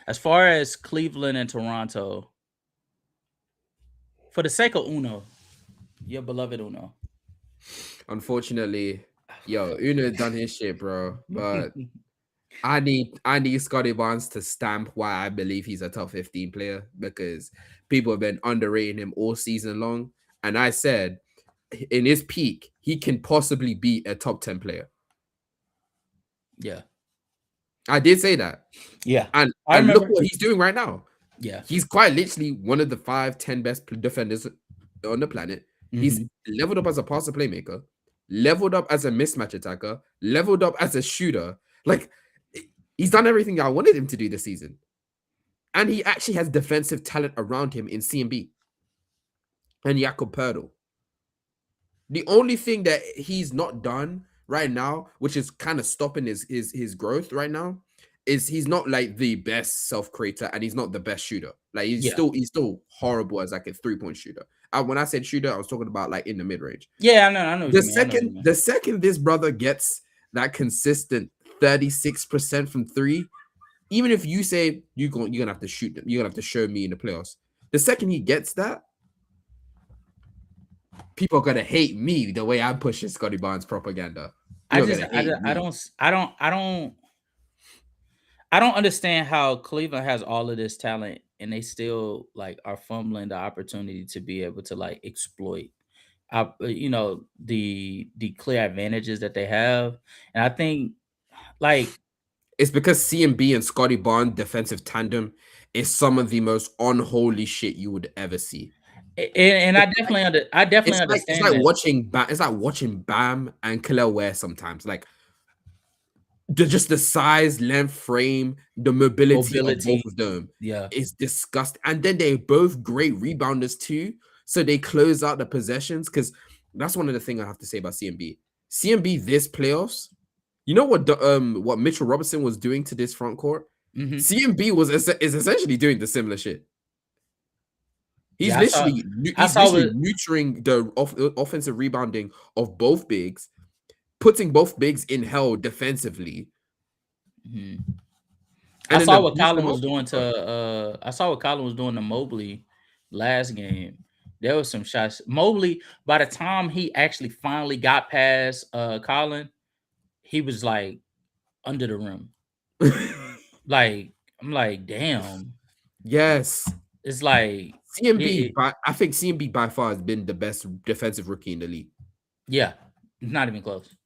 as far as Cleveland and Toronto, for the sake of Uno, your beloved Uno. Unfortunately, Uno done his shit, bro. But I need Scotty Barnes to stamp why I believe he's a top 15 player, because people have been underrating him all season long. And I said in his peak, he can possibly be a top 10 player. Yeah. I did say that. Yeah. And look what he's doing right now. Yeah. He's quite literally one of the 5-10 best defenders on the planet. Mm-hmm. He's leveled up as a passer playmaker, leveled up as a mismatch attacker, leveled up as a shooter. Like, he's done everything I wanted him to do this season. And he actually has defensive talent around him in CMB and Jakob Poeltl. The only thing that he's not done right now, which is kind of stopping his growth right now, is he's not like the best self-creator and he's not the best shooter. Like he's still horrible as like a 3-point shooter. When I said shooter, I was talking about like in the mid-range. Yeah, I know. The second this brother gets that consistent 36% from 3, even if you say you're gonna have to shoot them, you're gonna have to show me in the playoffs. The second he gets that, people are gonna hate me the way I'm pushing Scotty Barnes propaganda. I don't understand how Cleveland has all of this talent and they still like are fumbling the opportunity to be able to like exploit the clear advantages that they have. And I think like it's because CMB and Scotty Barnes defensive tandem is some of the most unholy shit you would ever see. And I definitely understand. It's like watching Bam and Khalil Ware sometimes. Like just the size, length, frame, the mobility of both of them. Yeah, is disgusting. And then they're both great rebounders too. So they close out the possessions, because that's one of the things I have to say about CMB. CMB this playoffs, you know what Mitchell Robinson was doing to this front court? mm-hmm. CMB is essentially doing the similar shit. He's literally neutering the offensive rebounding of both bigs, putting both bigs in hell defensively. Mm-hmm. I saw what Colin was doing to Mobley last game. There was some shots. Mobley, by the time he actually finally got past Colin, he was like under the rim. Like, I'm like, damn. Yes. It's like CMB, I think CMB by far has been the best defensive rookie in the league. Yeah, not even close.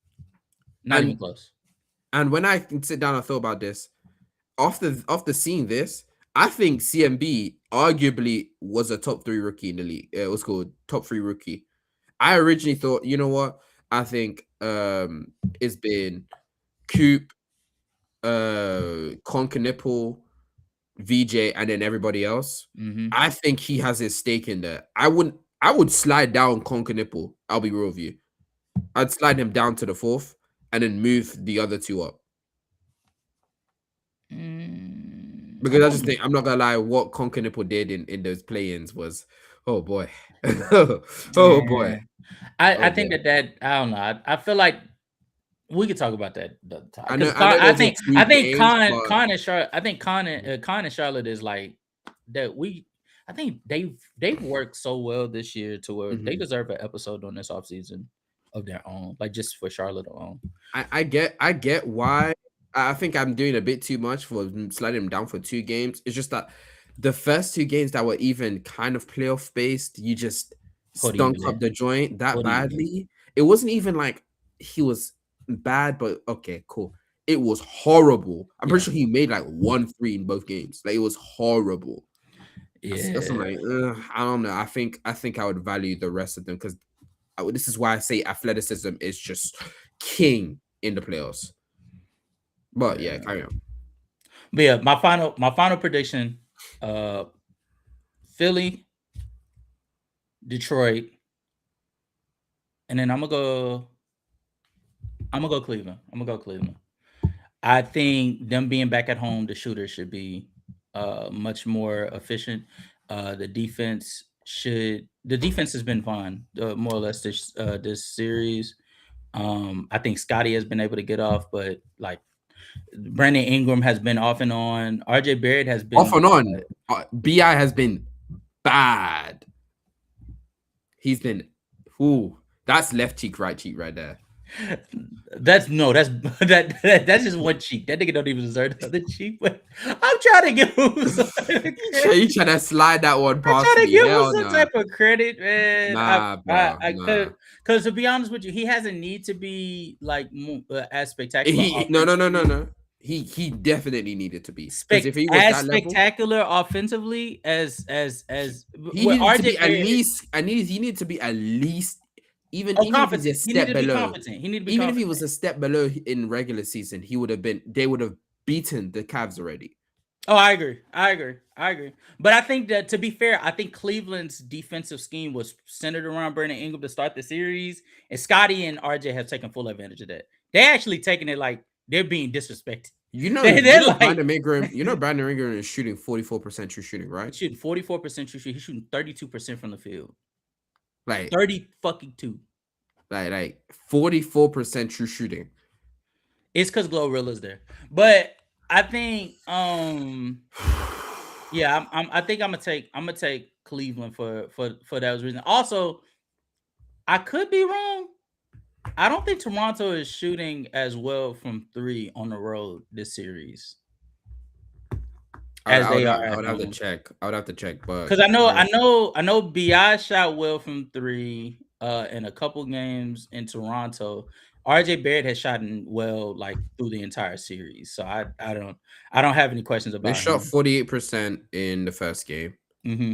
Even close. And when I can sit down and thought about this, after seeing this, I think CMB arguably was a top 3 rookie in the league. It was called top 3 rookie. I originally thought, you know what? I think it's been Coop, Concanipple, VJ, and then everybody else. Mm-hmm. I think he has his stake in there. I would slide down Concanipple. I'll be real with you. I'd slide him down to the 4th and then move the other two up? Because I just think, I'm not gonna lie, what Conker Nipple did in those play-ins was, oh boy, oh boy. I think that I don't know. I feel like we could talk about that another time. I know. I think Con but and Charlotte. I think Con and Charlotte is like that. I think they've worked so well this year to where they deserve an episode on this offseason of their own, like just for Charlotte alone. I get why. I think I'm doing a bit too much for sliding them down for 2 games. It's just that the first 2 games that were even kind of playoff based, you just stunk up the joint that badly. It wasn't even like he was bad, but okay, cool. It was horrible. I'm pretty sure he made like 1-3 in both games. Like, it was horrible. Yeah, that's like, I don't know. I think I would value the rest of them, because this is why I say athleticism is just king in the playoffs. But yeah, carry on. But yeah, my final prediction: Philly, Detroit, and then I'm gonna go Cleveland. I think them being back at home, the shooter should be much more efficient. The defense has been fine, more or less this series. I think Scotty has been able to get off, but like Brandon Ingram has been off and on. RJ Barrett has been off and on. BI has been bad. He's been, that's left cheek, right cheek right there. That's just one cheek. That nigga don't even deserve the other cheek. But I'm trying to give him some you trying to slide that one past me. I'm trying to give him some type of credit, man. Nah. Because to be honest with you, he hasn't need to be like as spectacular. No. He definitely needed to be. If he was as spectacular level, offensively as he needed to be at least. He needed to be at least. Even if he was a step below, even if he was a step below in regular season, they would have beaten the Cavs already. Oh, I agree. But I think that, to be fair, I think Cleveland's defensive scheme was centered around Brandon Ingram to start the series, and Scotty and RJ have taken full advantage of that. They're actually taking it like they're being disrespected. Brandon Ingram is shooting 44% true shooting, right? Shooting 44% true shooting. He's shooting 32% from the field. Like 30-fucking-2. Like 44% true shooting. It's because Glorilla's there. But I think I think I'm gonna take Cleveland for that reason. Also, I could be wrong. I don't think Toronto is shooting as well from 3 on the road this series. I would have to check, but because I know BI shot well from 3 in a couple games in Toronto. RJ Barrett has shot well like through the entire series, so I don't have any questions about. They shot 48% in the first game. Mm-hmm.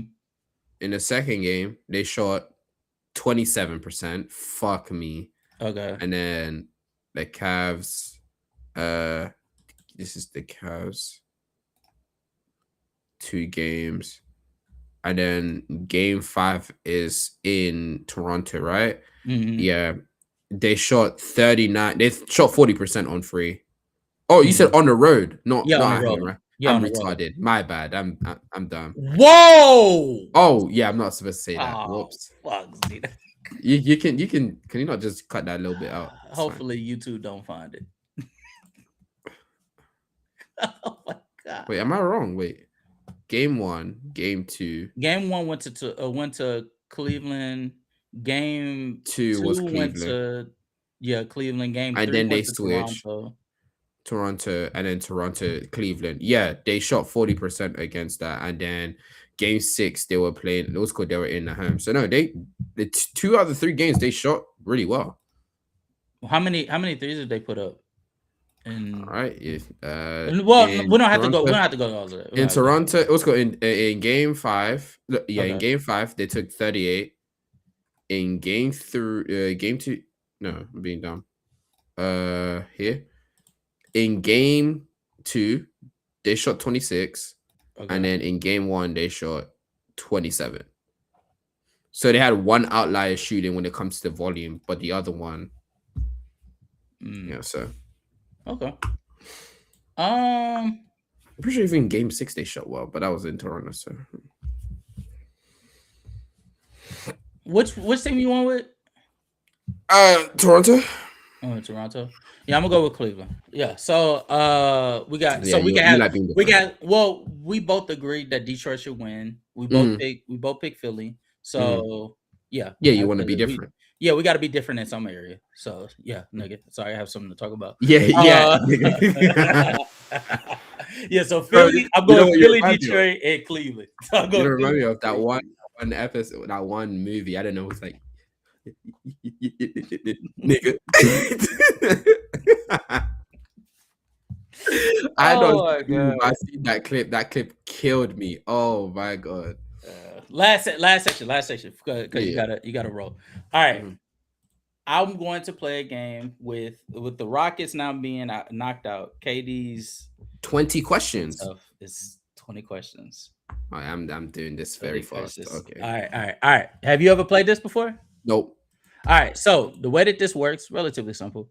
In the second game, they shot 27%. Fuck me. Okay. And then the Cavs. This is the Cavs. 2 games, and then game 5 is in Toronto, right? Mm-hmm. Yeah, they shot 39. They shot 40% on 3. Oh, you said on the road, not at home, right? Yeah, I'm retarded. My bad. I'm dumb. Whoa! Oh yeah, I'm not supposed to say that. Whoops. Fuck, you can you not just cut that a little bit out? It's hopefully fine. YouTube don't find it. Oh my god. Wait, am I wrong? Wait. Game 1, game 2. Game 1 went to Cleveland. Game 2 was Cleveland. Went to Cleveland. Game 3 and then they switched. Toronto, and then Toronto, Cleveland. Yeah, they shot 40% against that, and then game 6 they were playing. It was called they were in the home. So no, the 2 out of the 3 games they shot really well. How many threes did they put up? All right. We don't have to go. We don't have to go all of that. In Toronto, it was in game 5. In game 5, they took 38. In game 2, no, I'm being dumb. Here, in game 2, they shot 26, and then in game 1, they shot 27. So they had one outlier shooting when it comes to the volume, but the other one, Yeah, so Okay. I'm pretty sure even Game 6 they shot well, but that was in Toronto. So which team you won with? Toronto. Oh, Toronto. Yeah, I'm gonna go with Cleveland. Yeah. So we got Yeah, we you can have like being we different. got well, we both agreed that Detroit should win. We both pick Philly. So yeah. Yeah, you want to be different. We got to be different in some area. So yeah, nigga. Sorry, I have something to talk about. Yeah. Yeah. So Philly, I'm going Philly, Detroit, and Cleveland. So I'm going remind me of that one episode, that one movie. I don't know. It's like, nigga. I seen that clip. That clip killed me. Oh my god. Last section, because you gotta roll. All right. I'm going to play a game with the Rockets now being knocked out. KD's 20 questions. It's 20 questions. I'm doing this very fast. Okay. All right. Have you ever played this before? Nope. All right. So the way that this works, relatively simple.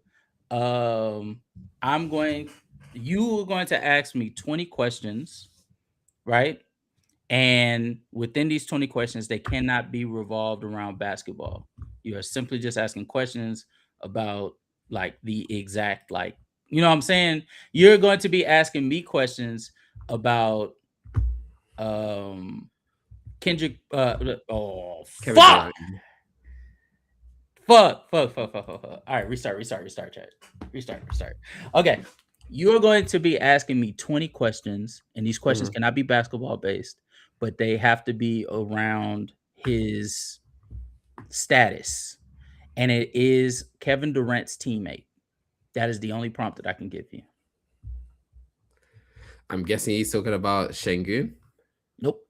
You are going to ask me 20 questions, right? And within these 20 questions, they cannot be revolved around basketball. You are simply just asking questions about like the exact, like, you know what I'm saying? You're going to be asking me questions about Kendrick. Fuck. All right, restart, chat. Restart. Okay. You are going to be asking me 20 questions, and these questions cannot be basketball based, but they have to be around his status. And it is Kevin Durant's teammate. That is the only prompt that I can give you. I'm guessing he's talking about Şengün. Nope.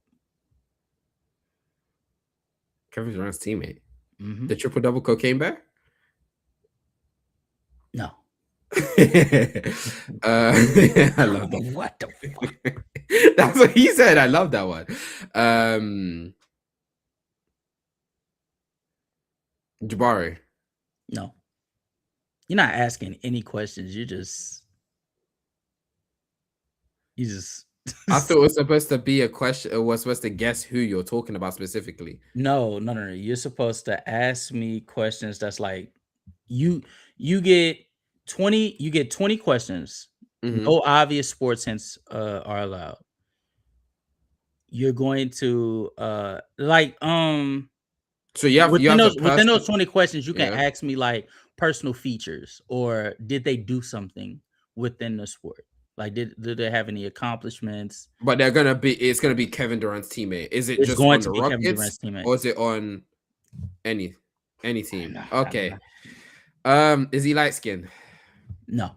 Kevin Durant's teammate. The triple double cocaine bear? No. I love that. What the fuck? That's what he said. I love that one. Jabari. No. You're not asking any questions. You just I thought it was supposed to be a question. It was supposed to guess who you're talking about specifically. No. You're supposed to ask me questions that's like you get 20 questions. No obvious sports hints are allowed. You're going to so you have within those 20 questions, you can ask me like personal features, or did they do something within the sport? Like, did they have any accomplishments? But it's gonna be Kevin Durant's teammate. Is it just on the Rockets, or is it on any team? Okay. Is he light skinned? No.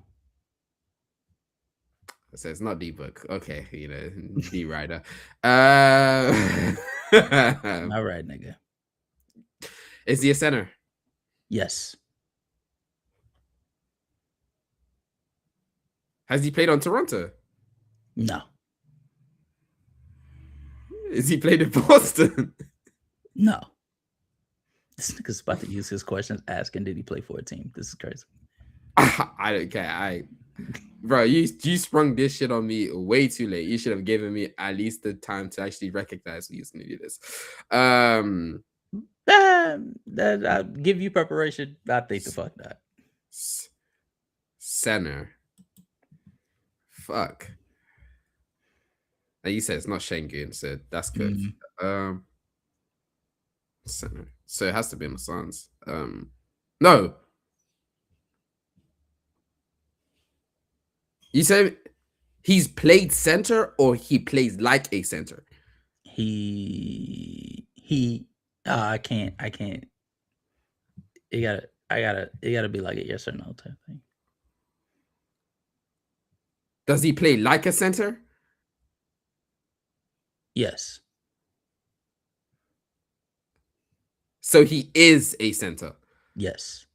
So it's not D-Book. Okay, D Rider. All right, nigga. Is he a center? Yes. Has he played on Toronto? No. Is he played in Boston? No. This nigga's about to use his questions asking, did he play for a team? This is crazy. I don't care. Bro, you sprung this shit on me way too late. You should have given me at least the time to actually recognize who was going to do this. I'll give you preparation. I think the fuck that. Center. Fuck. Like you said, it's not Şengün, so that's good. Center. So it has to be in the Suns. No. You said he's played center, or he plays like a center? I can't. It gotta be like a yes or no type thing. Does he play like a center? Yes. So he is a center? Yes.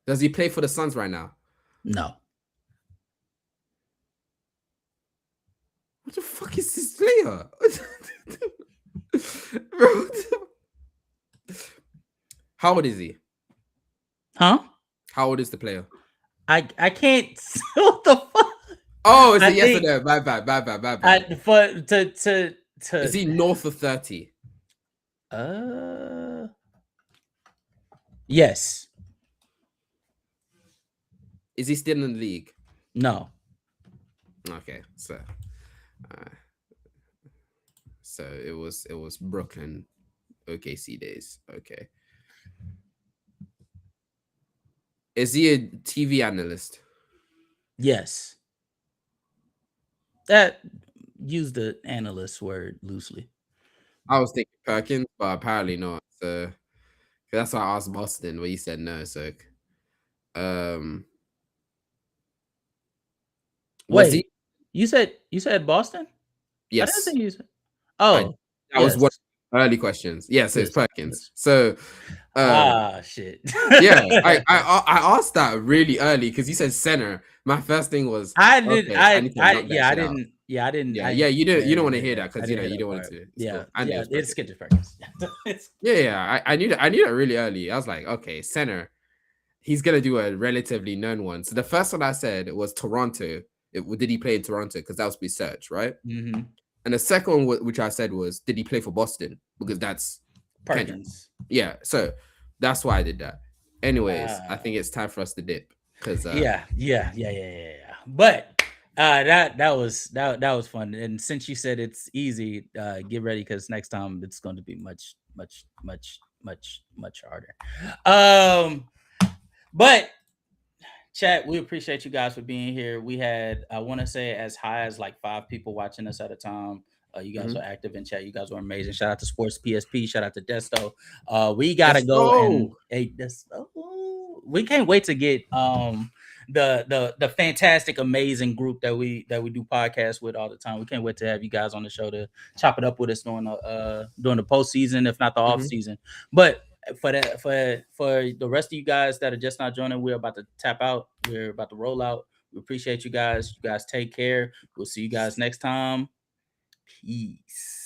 Does he play for the Suns right now? No. What the fuck is this player? How old is he? Huh? How old is the player? I can't. What the fuck? Oh, is I it yes or think- no? My bad. Is he north of 30? Yes. Is he still in the league? No. Okay, so it was Brooklyn OKC days. Okay. Is he a TV analyst? Yes. That use the analyst word loosely. I was thinking Perkins, but apparently not. So that's why I asked Boston, where you said no. So was Wait, he? you said Boston? Yes. I didn't think you said. Oh, that was one of the early questions. Yeah, so it's Yes, Perkins. So shit. yeah, I asked that really early because you said center. My first thing was I did. okay, I need to knock that Yeah, I shit out. didn't. Yeah, I didn't. Yeah, I- yeah, you don't want to yeah, hear that because I you know didn't you hear don't that want it part. to. Yeah, I knew yeah, it was it's Perkins. Perkins. Yeah. I knew that. I knew that really early. I was like, okay, center. He's gonna do a relatively known one. So the first one I said was Toronto. Did he play in Toronto? Because that was research, right? Mm-hmm. And the second one, which I said was, did he play for Boston? Because that's Perkins. Yeah, so that's why I did that. Anyways, I think it's time for us to dip because Yeah. But that was fun. And since you said it's easy, get ready because next time it's going to be much harder. But chat, we appreciate you guys for being here. We had, I want to say, as high as like 5 people watching us at a time. You guys were active in chat. You guys were amazing. Shout out to Sports PSP. Shout out to Desto. We gotta go and we can't wait to get the fantastic, amazing group that we do podcasts with all the time. We can't wait to have you guys on the show to chop it up with us during the postseason, if not the off season. But for the rest of you guys that are just not joining, we're about to tap out. We're about to roll out. We appreciate you guys. You guys take care. We'll see you guys next time. Peace.